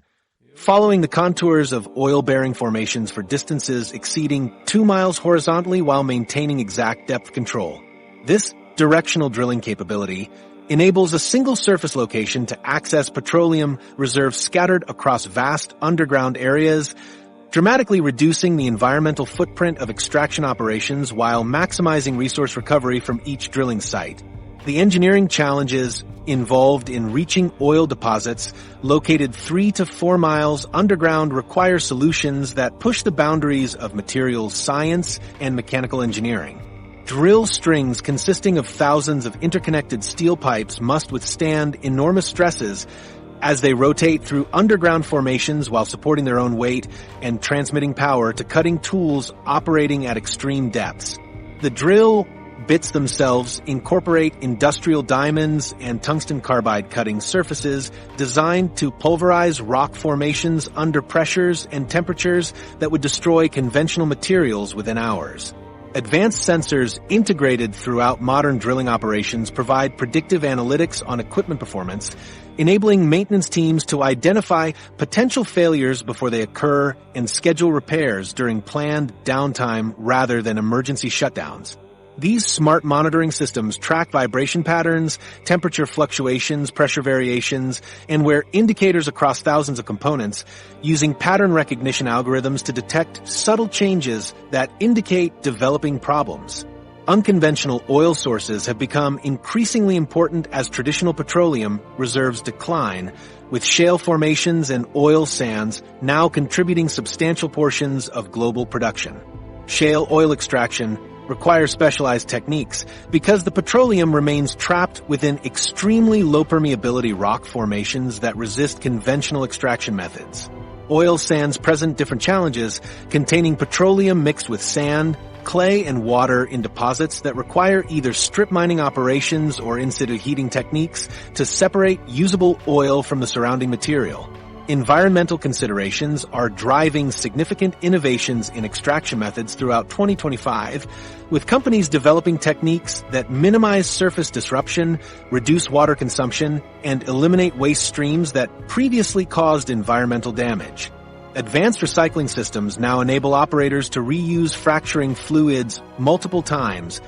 following the contours of oil-bearing formations for distances exceeding 2 miles horizontally while maintaining exact depth control. This directional drilling capability enables a single surface location to access petroleum reserves scattered across vast underground areas, dramatically reducing the environmental footprint of extraction operations while maximizing resource recovery from each drilling site. The engineering challenges involved in reaching oil deposits located 3 to 4 miles underground require solutions that push the boundaries of materials science and mechanical engineering. Drill strings consisting of thousands of interconnected steel pipes must withstand enormous stresses as they rotate through underground formations while supporting their own weight and transmitting power to cutting tools operating at extreme depths. The drill bits themselves incorporate industrial diamonds and tungsten carbide cutting surfaces designed to pulverize rock formations under pressures and temperatures that would destroy conventional materials within hours. Advanced sensors integrated throughout modern drilling operations provide predictive analytics on equipment performance, enabling maintenance teams to identify potential failures before they occur and schedule repairs during planned downtime rather than emergency shutdowns. These smart monitoring systems track vibration patterns, temperature fluctuations, pressure variations, and wear indicators across thousands of components, using pattern recognition algorithms to detect subtle changes that indicate developing problems. Unconventional oil sources have become increasingly important as traditional petroleum reserves decline, with shale formations and oil sands now contributing substantial portions of global production. Shale oil extraction require specialized techniques because the petroleum remains trapped within extremely low permeability rock formations that resist conventional extraction methods. Oil sands present different challenges, containing petroleum mixed with sand, clay, and water in deposits that require either strip mining operations or in-situ heating techniques to separate usable oil from the surrounding material. Environmental considerations are driving significant innovations in extraction methods throughout 2025, with companies developing techniques that minimize surface disruption, reduce water consumption, and eliminate waste streams that previously caused environmental damage. Advanced recycling systems now enable operators to reuse fracturing fluids multiple times,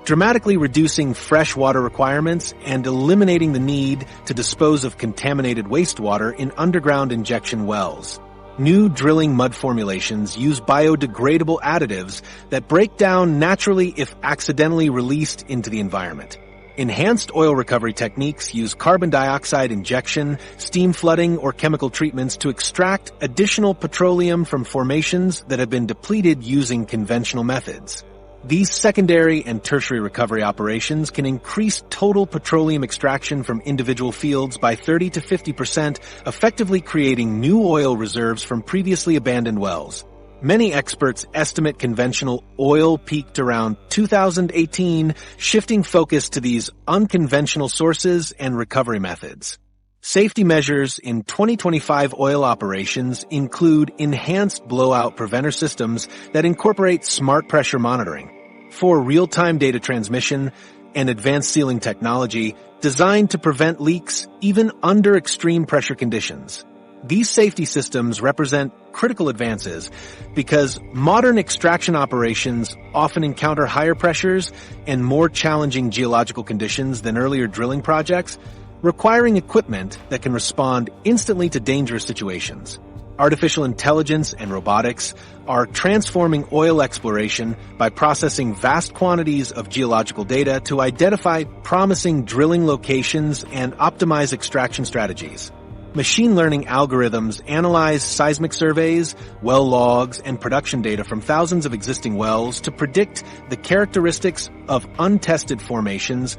dramatically reducing freshwater requirements and eliminating the need to dispose of contaminated wastewater in underground injection wells. New drilling mud formulations use biodegradable additives that break down naturally if accidentally released into the environment. Enhanced oil recovery techniques use carbon dioxide injection, steam flooding, or chemical treatments to extract additional petroleum from formations that have been depleted using conventional methods. These secondary and tertiary recovery operations can increase total petroleum extraction from individual fields by 30 to 50%, effectively creating new oil reserves from previously abandoned wells. Many experts estimate conventional oil peaked around 2018, shifting focus to these unconventional sources and recovery methods. Safety measures in 2025 oil operations include enhanced blowout preventer systems that incorporate smart pressure monitoring, for real-time data transmission, and advanced sealing technology designed to prevent leaks even under extreme pressure conditions. These safety systems represent critical advances because modern extraction operations often encounter higher pressures and more challenging geological conditions than earlier drilling projects, requiring equipment that can respond instantly to dangerous situations. Artificial intelligence and robotics are transforming oil exploration by processing vast quantities of geological data to identify promising drilling locations and optimize extraction strategies. Machine learning algorithms analyze seismic surveys, well logs, and production data from thousands of existing wells to predict the characteristics of untested formations,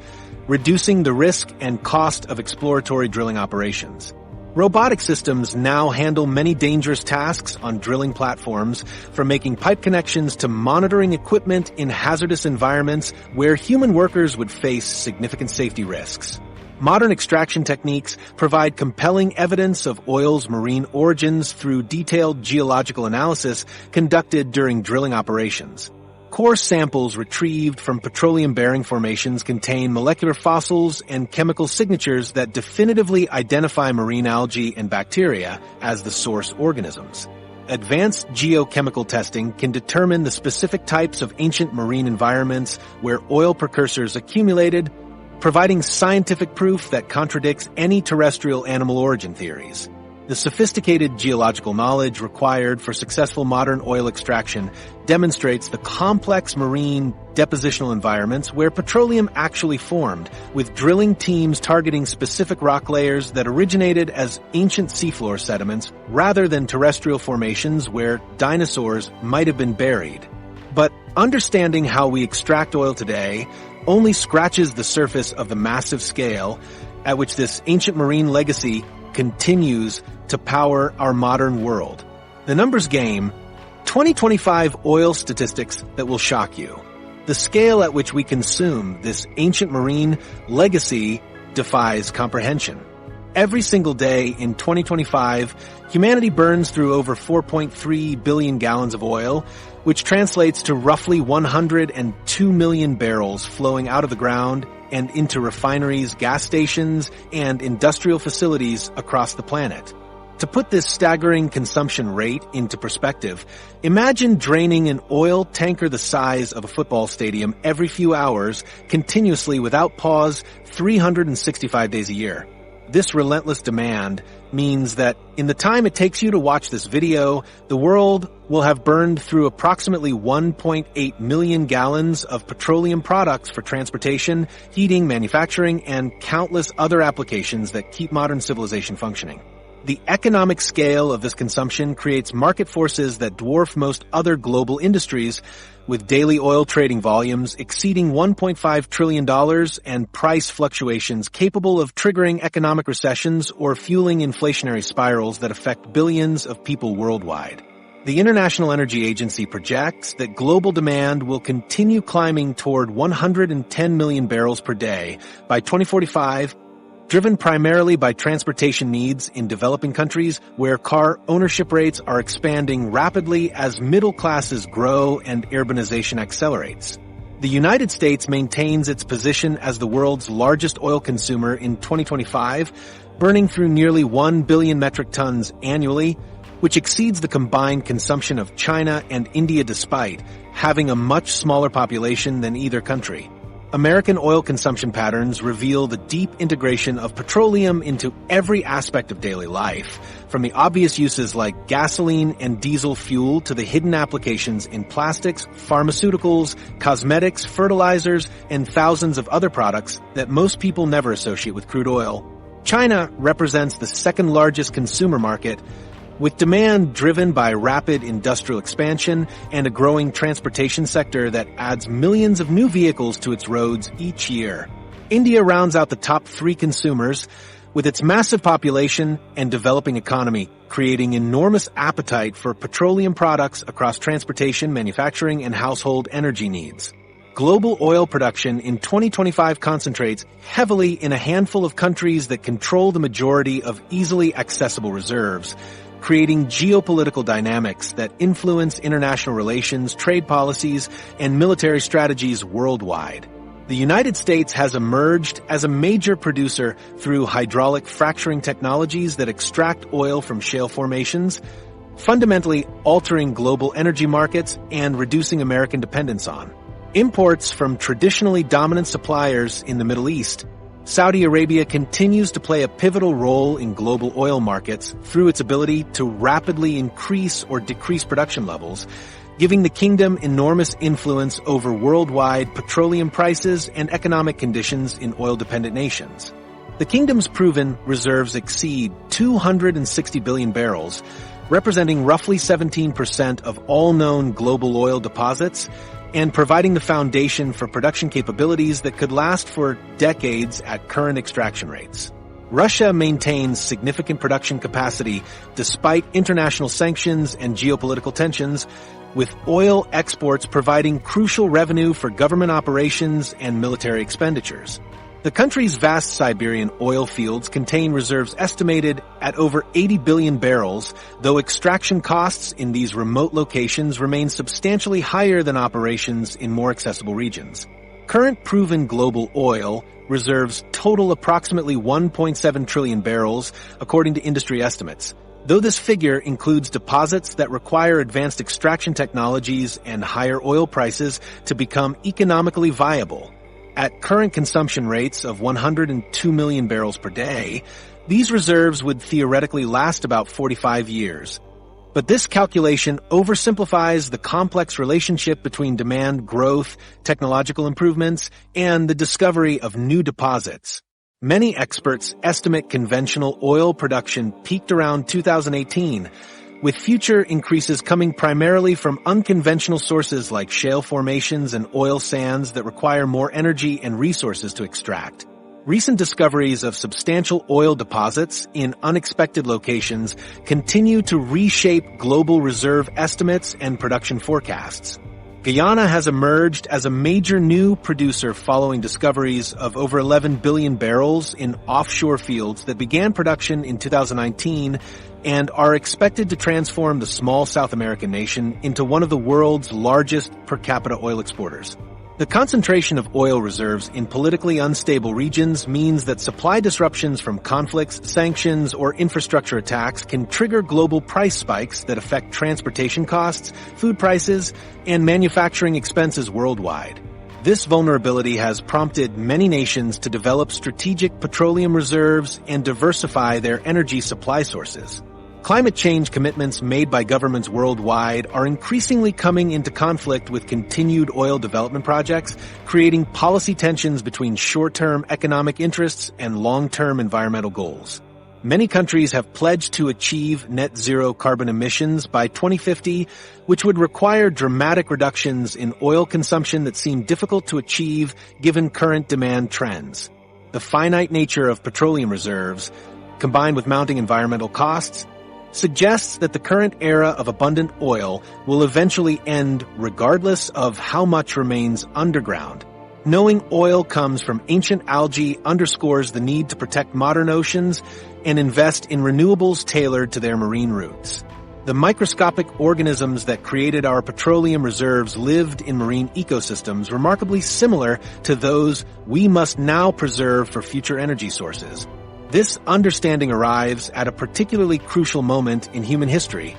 reducing the risk and cost of exploratory drilling operations. Robotic systems now handle many dangerous tasks on drilling platforms, from making pipe connections to monitoring equipment in hazardous environments where human workers would face significant safety risks. Modern extraction techniques provide compelling evidence of oil's marine origins through detailed geological analysis conducted during drilling operations. Core samples retrieved from petroleum-bearing formations contain molecular fossils and chemical signatures that definitively identify marine algae and bacteria as the source organisms. Advanced geochemical testing can determine the specific types of ancient marine environments where oil precursors accumulated, providing scientific proof that contradicts any terrestrial animal origin theories. The sophisticated geological knowledge required for successful modern oil extraction demonstrates the complex marine depositional environments where petroleum actually formed, with drilling teams targeting specific rock layers that originated as ancient seafloor sediments rather than terrestrial formations where dinosaurs might have been buried. But understanding how we extract oil today only scratches the surface of the massive scale at which this ancient marine legacy continues to power our modern world. The numbers game, 2025 oil statistics that will shock you. The scale at which we consume this ancient marine legacy defies comprehension. Every single day in 2025, humanity burns through over 4.3 billion gallons of oil, which translates to roughly 102 million barrels flowing out of the ground and into refineries, gas stations, and industrial facilities across the planet. To put this staggering consumption rate into perspective, imagine draining an oil tanker the size of a football stadium every few hours, continuously without pause, 365 days a year. This relentless demand means that in the time it takes you to watch this video, the world will have burned through approximately 1.8 million gallons of petroleum products for transportation, heating, manufacturing, and countless other applications that keep modern civilization functioning. The economic scale of this consumption creates market forces that dwarf most other global industries, with daily oil trading volumes exceeding $1.5 trillion and price fluctuations capable of triggering economic recessions or fueling inflationary spirals that affect billions of people worldwide. The International Energy Agency projects that global demand will continue climbing toward 110 million barrels per day by 2045, driven primarily by transportation needs in developing countries where car ownership rates are expanding rapidly as middle classes grow and urbanization accelerates. The United States maintains its position as the world's largest oil consumer in 2025, burning through nearly 1 billion metric tons annually, which exceeds the combined consumption of China and India despite having a much smaller population than either country. American oil consumption patterns reveal the deep integration of petroleum into every aspect of daily life, from the obvious uses like gasoline and diesel fuel to the hidden applications in plastics, pharmaceuticals, cosmetics, fertilizers, and thousands of other products that most people never associate with crude oil. China represents the second largest consumer market, with demand driven by rapid industrial expansion and a growing transportation sector that adds millions of new vehicles to its roads each year. India rounds out the top three consumers, with its massive population and developing economy creating enormous appetite for petroleum products across transportation, manufacturing, and household energy needs. Global oil production in 2025 concentrates heavily in a handful of countries that control the majority of easily accessible reserves, creating geopolitical dynamics that influence international relations, trade policies, and military strategies worldwide. The United States has emerged as a major producer through hydraulic fracturing technologies that extract oil from shale formations, fundamentally altering global energy markets and reducing American dependence on imports from traditionally dominant suppliers in the Middle East. Saudi Arabia continues to play a pivotal role in global oil markets through its ability to rapidly increase or decrease production levels, giving the kingdom enormous influence over worldwide petroleum prices and economic conditions in oil-dependent nations. The kingdom's proven reserves exceed 260 billion barrels, representing roughly 17% of all known global oil deposits, and providing the foundation for production capabilities that could last for decades at current extraction rates. Russia maintains significant production capacity despite international sanctions and geopolitical tensions, with oil exports providing crucial revenue for government operations and military expenditures. The country's vast Siberian oil fields contain reserves estimated at over 80 billion barrels, though extraction costs in these remote locations remain substantially higher than operations in more accessible regions. Current proven global oil reserves total approximately 1.7 trillion barrels, according to industry estimates, though this figure includes deposits that require advanced extraction technologies and higher oil prices to become economically viable. At current consumption rates of 102 million barrels per day, these reserves would theoretically last about 45 years. But this calculation oversimplifies the complex relationship between demand growth, technological improvements, and the discovery of new deposits. Many experts estimate conventional oil production peaked around 2018, with future increases coming primarily from unconventional sources like shale formations and oil sands that require more energy and resources to extract. Recent discoveries of substantial oil deposits in unexpected locations continue to reshape global reserve estimates and production forecasts. Guyana has emerged as a major new producer following discoveries of over 11 billion barrels in offshore fields that began production in 2019 and are expected to transform the small South American nation into one of the world's largest per capita oil exporters. The concentration of oil reserves in politically unstable regions means that supply disruptions from conflicts, sanctions, or infrastructure attacks can trigger global price spikes that affect transportation costs, food prices, and manufacturing expenses worldwide. This vulnerability has prompted many nations to develop strategic petroleum reserves and diversify their energy supply sources. Climate change commitments made by governments worldwide are increasingly coming into conflict with continued oil development projects, creating policy tensions between short-term economic interests and long-term environmental goals. Many countries have pledged to achieve net zero carbon emissions by 2050, which would require dramatic reductions in oil consumption that seem difficult to achieve given current demand trends. The finite nature of petroleum reserves, combined with mounting environmental costs, suggests that the current era of abundant oil will eventually end regardless of how much remains underground. Knowing oil comes from ancient algae underscores the need to protect modern oceans and invest in renewables tailored to their marine roots. The microscopic organisms that created our petroleum reserves lived in marine ecosystems remarkably similar to those we must now preserve for future energy sources. This understanding arrives at a particularly crucial moment in human history,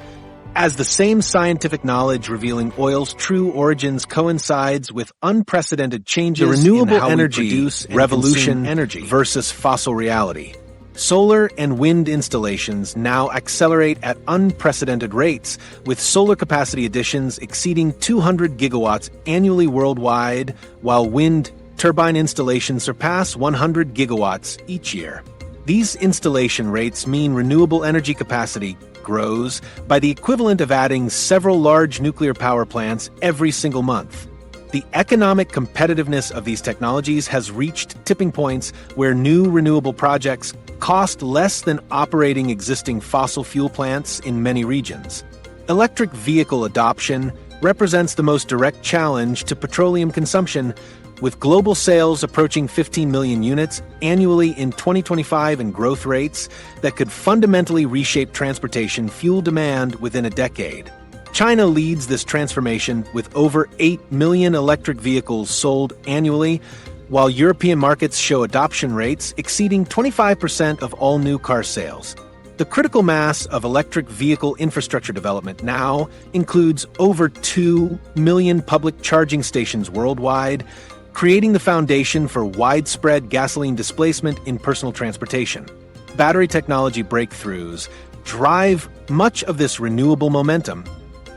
as the same scientific knowledge revealing oil's true origins coincides with unprecedented changes the renewable in how energy we produce and revolution consume energy versus fossil reality. Solar and wind installations now accelerate at unprecedented rates, with solar capacity additions exceeding 200 gigawatts annually worldwide, while wind turbine installations surpass 100 gigawatts each year. These installation rates mean renewable energy capacity grows by the equivalent of adding several large nuclear power plants every single month. The economic competitiveness of these technologies has reached tipping points where new renewable projects cost less than operating existing fossil fuel plants in many regions. Electric vehicle adoption represents the most direct challenge to petroleum consumption, with global sales approaching 15 million units annually in 2025 and growth rates that could fundamentally reshape transportation fuel demand within a decade. China leads this transformation with over 8 million electric vehicles sold annually, while European markets show adoption rates exceeding 25% of all new car sales. The critical mass of electric vehicle infrastructure development now includes over 2 million public charging stations worldwide, creating the foundation for widespread gasoline displacement in personal transportation. Battery technology breakthroughs drive much of this renewable momentum,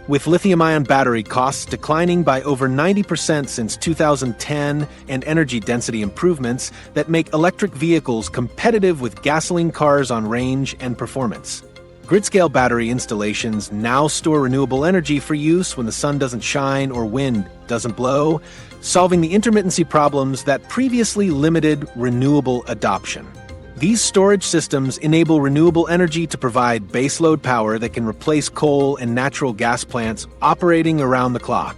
with lithium-ion battery costs declining by over 90% since 2010 and energy density improvements that make electric vehicles competitive with gasoline cars on range and performance. Grid-scale battery installations now store renewable energy for use when the sun doesn't shine or wind doesn't blow, solving the intermittency problems that previously limited renewable adoption. These storage systems enable renewable energy to provide baseload power that can replace coal and natural gas plants operating around the clock.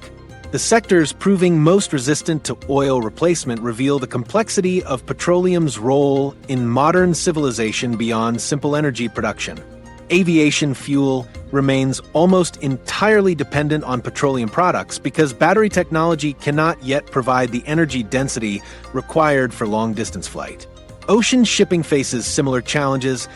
The sectors proving most resistant to oil replacement reveal the complexity of petroleum's role in modern civilization beyond simple energy production. Aviation fuel remains almost entirely dependent on petroleum products because battery technology cannot yet provide the energy density required for long-distance flight. Ocean shipping faces similar challenges,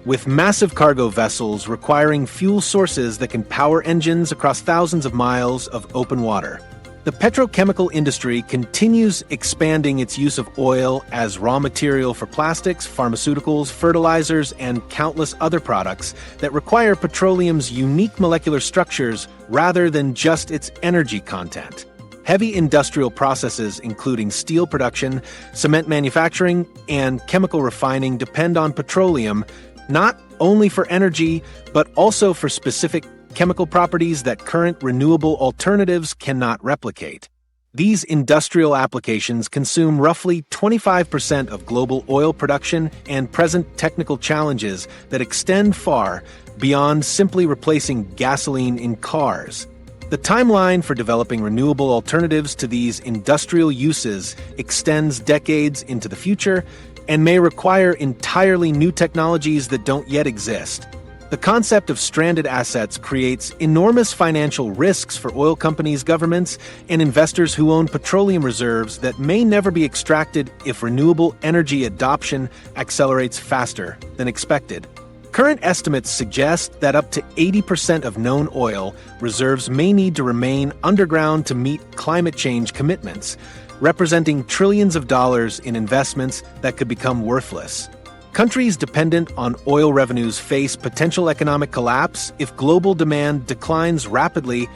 with massive cargo vessels requiring fuel sources that can power engines across thousands of miles of open water. The petrochemical industry continues expanding its use of oil as raw material for plastics, pharmaceuticals, fertilizers, and countless other products that require petroleum's unique molecular structures rather than just its energy content. Heavy industrial processes, including steel production, cement manufacturing, and chemical refining, depend on petroleum not only for energy, but also for specific chemical properties that current renewable alternatives cannot replicate. These industrial applications consume roughly 25% of global oil production and present technical challenges that extend far beyond simply replacing gasoline in cars. The timeline for developing renewable alternatives to these industrial uses extends decades into the future and may require entirely new technologies that don't yet exist. The concept of stranded assets creates enormous financial risks for oil companies, governments, and investors who own petroleum reserves that may never be extracted if renewable energy adoption accelerates faster than expected. Current estimates suggest that up to 80% of known oil reserves may need to remain underground to meet climate change commitments, representing trillions of dollars in investments that could become worthless. Countries dependent on oil revenues face potential economic collapse if global demand declines rapidly,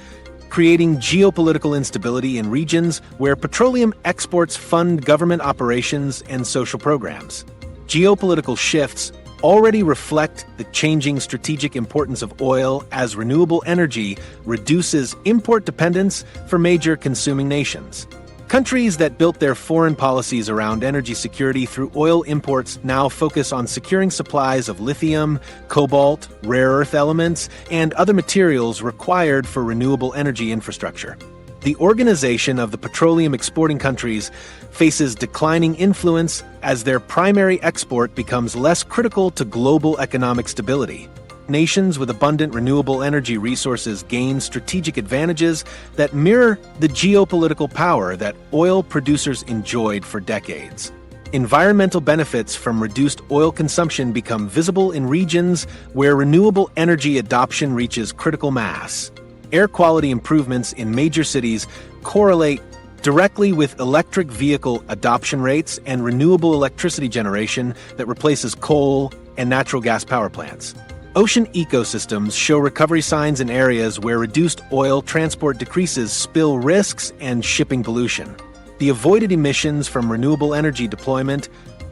creating geopolitical instability in regions where petroleum exports fund government operations and social programs. Geopolitical shifts already reflect the changing strategic importance of oil as renewable energy reduces import dependence for major consuming nations. Countries that built their foreign policies around energy security through oil imports now focus on securing supplies of lithium, cobalt, rare earth elements, and other materials required for renewable energy infrastructure. The organization of the petroleum exporting countries faces declining influence as their primary export becomes less critical to global economic stability. Nations with abundant renewable energy resources gain strategic advantages that mirror the geopolitical power that oil producers enjoyed for decades. Environmental benefits from reduced oil consumption become visible in regions where renewable energy adoption reaches critical mass. Air quality improvements in major cities correlate directly with electric vehicle adoption rates and renewable electricity generation that replaces coal and natural gas power plants. Ocean ecosystems show recovery signs in areas where reduced oil transport decreases spill risks and shipping pollution. The avoided emissions from renewable energy deployment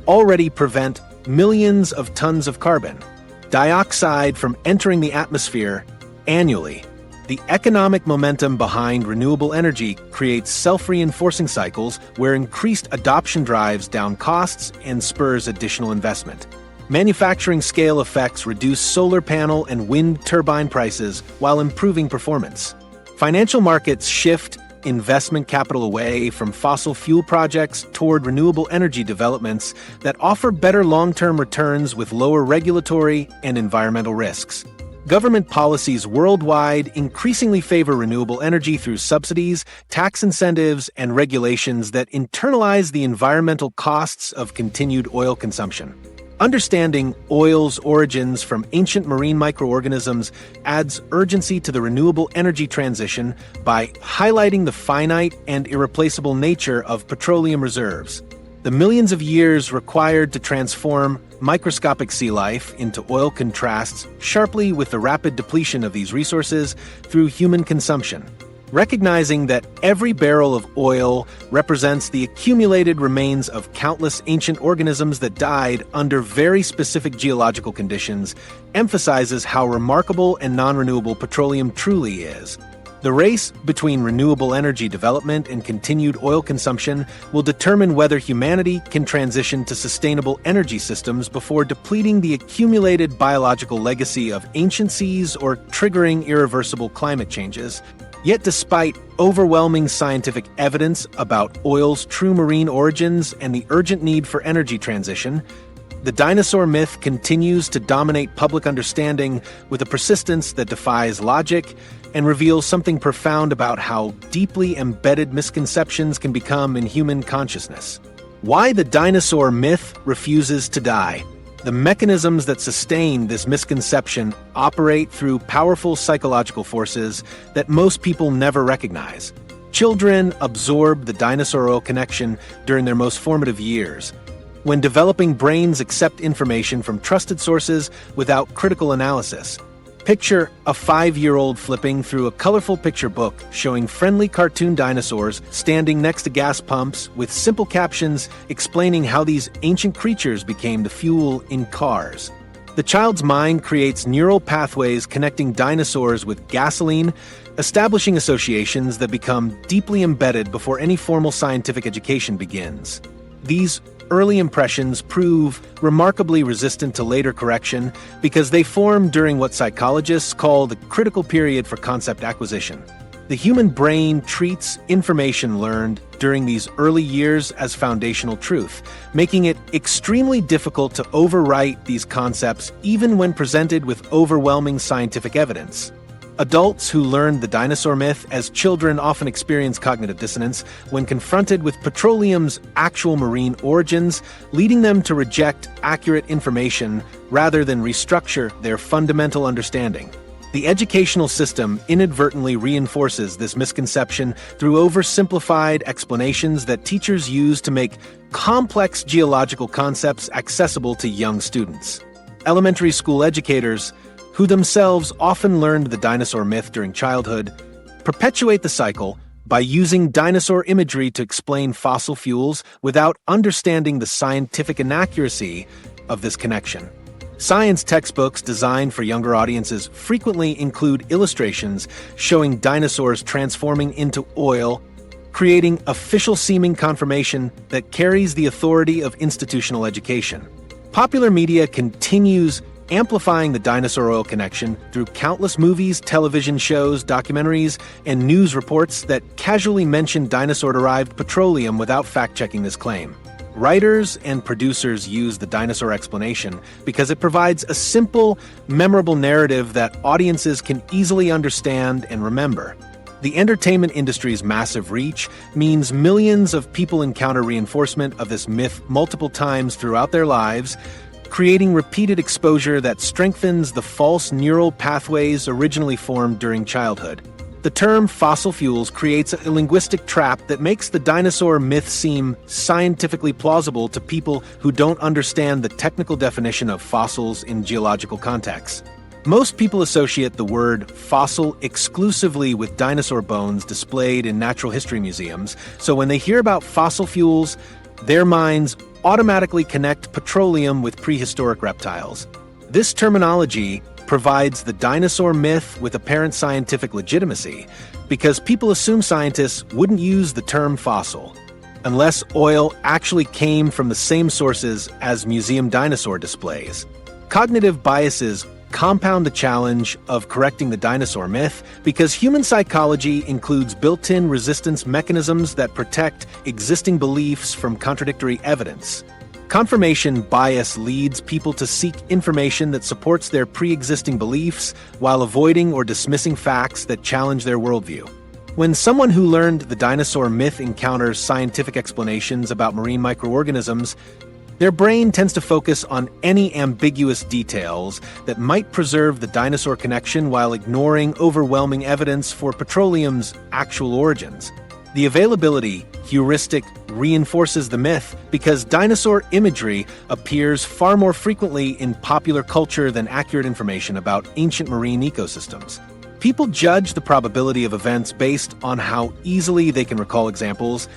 already prevent millions of tons of carbon dioxide from entering the atmosphere annually. The economic momentum behind renewable energy creates self-reinforcing cycles where increased adoption drives down costs and spurs additional investment. Manufacturing scale effects reduce solar panel and wind turbine prices while improving performance. Financial markets shift investment capital away from fossil fuel projects toward renewable energy developments that offer better long-term returns with lower regulatory and environmental risks. Government policies worldwide increasingly favor renewable energy through subsidies, tax incentives, and regulations that internalize the environmental costs of continued oil consumption. Understanding oil's origins from ancient marine microorganisms adds urgency to the renewable energy transition by highlighting the finite and irreplaceable nature of petroleum reserves. The millions of years required to transform microscopic sea life into oil contrasts sharply with the rapid depletion of these resources through human consumption. Recognizing that every barrel of oil represents the accumulated remains of countless ancient organisms that died under very specific geological conditions emphasizes how remarkable and non-renewable petroleum truly is. The race between renewable energy development and continued oil consumption will determine whether humanity can transition to sustainable energy systems before depleting the accumulated biological legacy of ancient seas or triggering irreversible climate changes. Yet despite overwhelming scientific evidence about oil's true marine origins and the urgent need for energy transition, the dinosaur myth continues to dominate public understanding with a persistence that defies logic and reveals something profound about how deeply embedded misconceptions can become in human consciousness. Why the dinosaur myth refuses to die. The mechanisms that sustain this misconception operate through powerful psychological forces that most people never recognize. Children absorb the dinosaur oil connection during their most formative years. When developing brains accept information from trusted sources without critical analysis. Picture a 5-year-old flipping through a colorful picture book showing friendly cartoon dinosaurs standing next to gas pumps with simple captions explaining how these ancient creatures became the fuel in cars. The child's mind creates neural pathways connecting dinosaurs with gasoline, establishing associations that become deeply embedded before any formal scientific education begins. These early impressions prove remarkably resistant to later correction because they form during what psychologists call the critical period for concept acquisition. The human brain treats information learned during these early years as foundational truth, making it extremely difficult to overwrite these concepts even when presented with overwhelming scientific evidence. Adults who learned the dinosaur myth as children often experience cognitive dissonance when confronted with petroleum's actual marine origins, leading them to reject accurate information rather than restructure their fundamental understanding. The educational system inadvertently reinforces this misconception through oversimplified explanations that teachers use to make complex geological concepts accessible to young students. Elementary school educators, who themselves often learned the dinosaur myth during childhood, perpetuate the cycle by using dinosaur imagery to explain fossil fuels without understanding the scientific inaccuracy of this connection. Science textbooks designed for younger audiences frequently include illustrations showing dinosaurs transforming into oil, creating official-seeming confirmation that carries the authority of institutional education. Popular media continues amplifying the dinosaur oil connection through countless movies, television shows, documentaries, and news reports that casually mention dinosaur-derived petroleum without fact-checking this claim. Writers and producers use the dinosaur explanation because it provides a simple, memorable narrative that audiences can easily understand and remember. The entertainment industry's massive reach means millions of people encounter reinforcement of this myth multiple times throughout their lives, creating repeated exposure that strengthens the false neural pathways originally formed during childhood. The term fossil fuels creates a linguistic trap that makes the dinosaur myth seem scientifically plausible to people who don't understand the technical definition of fossils in geological contexts. Most people associate the word fossil exclusively with dinosaur bones displayed in natural history museums, so when they hear about fossil fuels, their minds automatically connect petroleum with prehistoric reptiles. This terminology provides the dinosaur myth with apparent scientific legitimacy because people assume scientists wouldn't use the term fossil unless oil actually came from the same sources as museum dinosaur displays. Cognitive biases compound the challenge of correcting the dinosaur myth because human psychology includes built-in resistance mechanisms that protect existing beliefs from contradictory evidence. Confirmation bias leads people to seek information that supports their pre-existing beliefs while avoiding or dismissing facts that challenge their worldview. When someone who learned the dinosaur myth encounters scientific explanations about marine microorganisms, their brain tends to focus on any ambiguous details that might preserve the dinosaur connection while ignoring overwhelming evidence for petroleum's actual origins. The availability heuristic reinforces the myth because dinosaur imagery appears far more frequently in popular culture than accurate information about ancient marine ecosystems. People judge the probability of events based on how easily they can recall examples,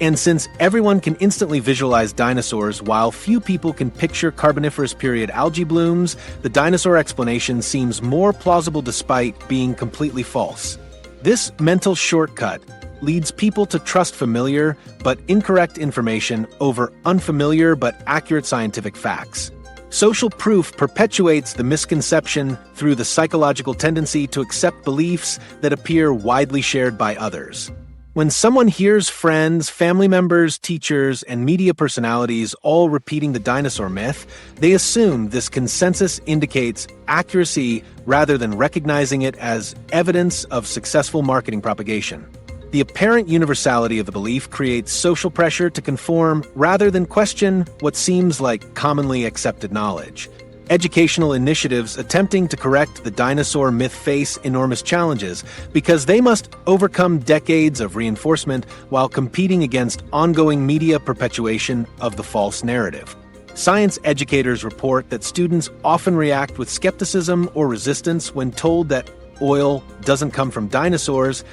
and since everyone can instantly visualize dinosaurs while few people can picture Carboniferous period algae blooms, the dinosaur explanation seems more plausible despite being completely false. This mental shortcut leads people to trust familiar but incorrect information over unfamiliar but accurate scientific facts. Social proof perpetuates the misconception through the psychological tendency to accept beliefs that appear widely shared by others. When someone hears friends, family members, teachers, and media personalities all repeating the dinosaur myth, they assume this consensus indicates accuracy rather than recognizing it as evidence of successful marketing propagation. The apparent universality of the belief creates social pressure to conform rather than question what seems like commonly accepted knowledge. Educational initiatives attempting to correct the dinosaur myth face enormous challenges because they must overcome decades of reinforcement while competing against ongoing media perpetuation of the false narrative. Science educators report that students often react with skepticism or resistance when told that oil doesn't come from dinosaurs,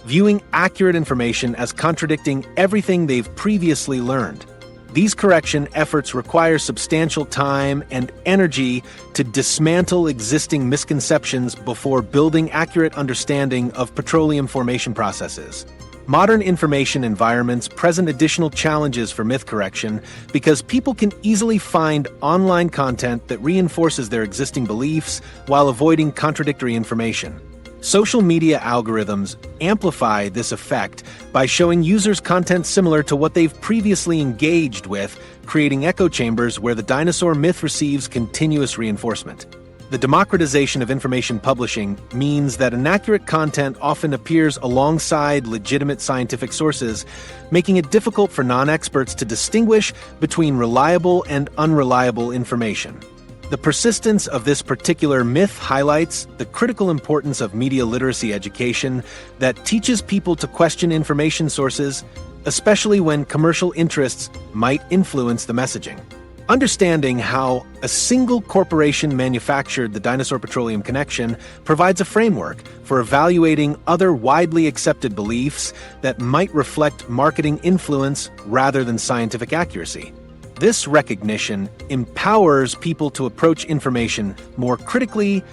viewing accurate information as contradicting everything they've previously learned. These correction efforts require substantial time and energy to dismantle existing misconceptions before building accurate understanding of petroleum formation processes. Modern information environments present additional challenges for myth correction because people can easily find online content that reinforces their existing beliefs while avoiding contradictory information. Social media algorithms amplify this effect by showing users content similar to what they've previously engaged with, creating echo chambers where the dinosaur myth receives continuous reinforcement. The democratization of information publishing means that inaccurate content often appears alongside legitimate scientific sources, making it difficult for non-experts to distinguish between reliable and unreliable information. The persistence of this particular myth highlights the critical importance of media literacy education that teaches people to question information sources, especially when commercial interests might influence the messaging. Understanding how a single corporation manufactured the dinosaur petroleum connection provides a framework for evaluating other widely accepted beliefs that might reflect marketing influence rather than scientific accuracy. This recognition empowers people to approach information more critically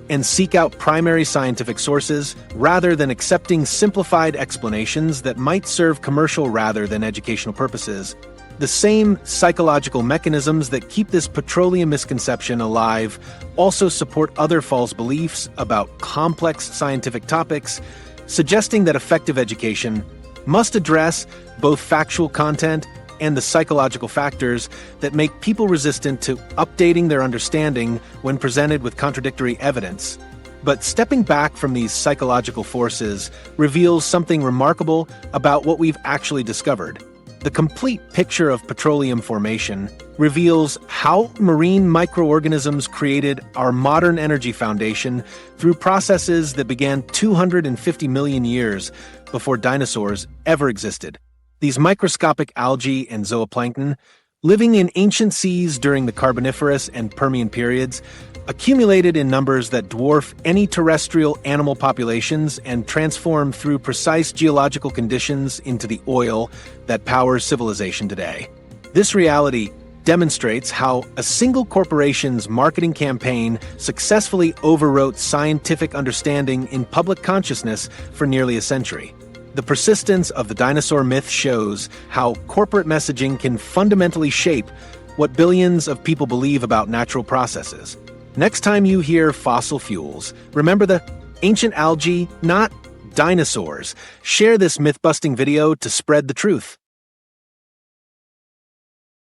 and seek out primary scientific sources rather than accepting simplified explanations that might serve commercial rather than educational purposes. The same psychological mechanisms that keep this petroleum misconception alive also support other false beliefs about complex scientific topics, suggesting that effective education must address both factual content and the psychological factors that make people resistant to updating their understanding when presented with contradictory evidence. But stepping back from these psychological forces reveals something remarkable about what we've actually discovered. The complete picture of petroleum formation reveals how marine microorganisms created our modern energy foundation through processes that began 250 million years before dinosaurs ever existed. These microscopic algae and zooplankton, living in ancient seas during the Carboniferous and Permian periods, accumulated in numbers that dwarf any terrestrial animal populations and transformed through precise geological conditions into the oil that powers civilization today. This reality demonstrates how a single corporation's marketing campaign successfully overwrote scientific understanding in public consciousness for nearly a century. The persistence of the dinosaur myth shows how corporate messaging can fundamentally shape what billions of people believe about natural processes. Next time you hear fossil fuels, remember the ancient algae, not dinosaurs. Share this myth-busting video to spread the truth.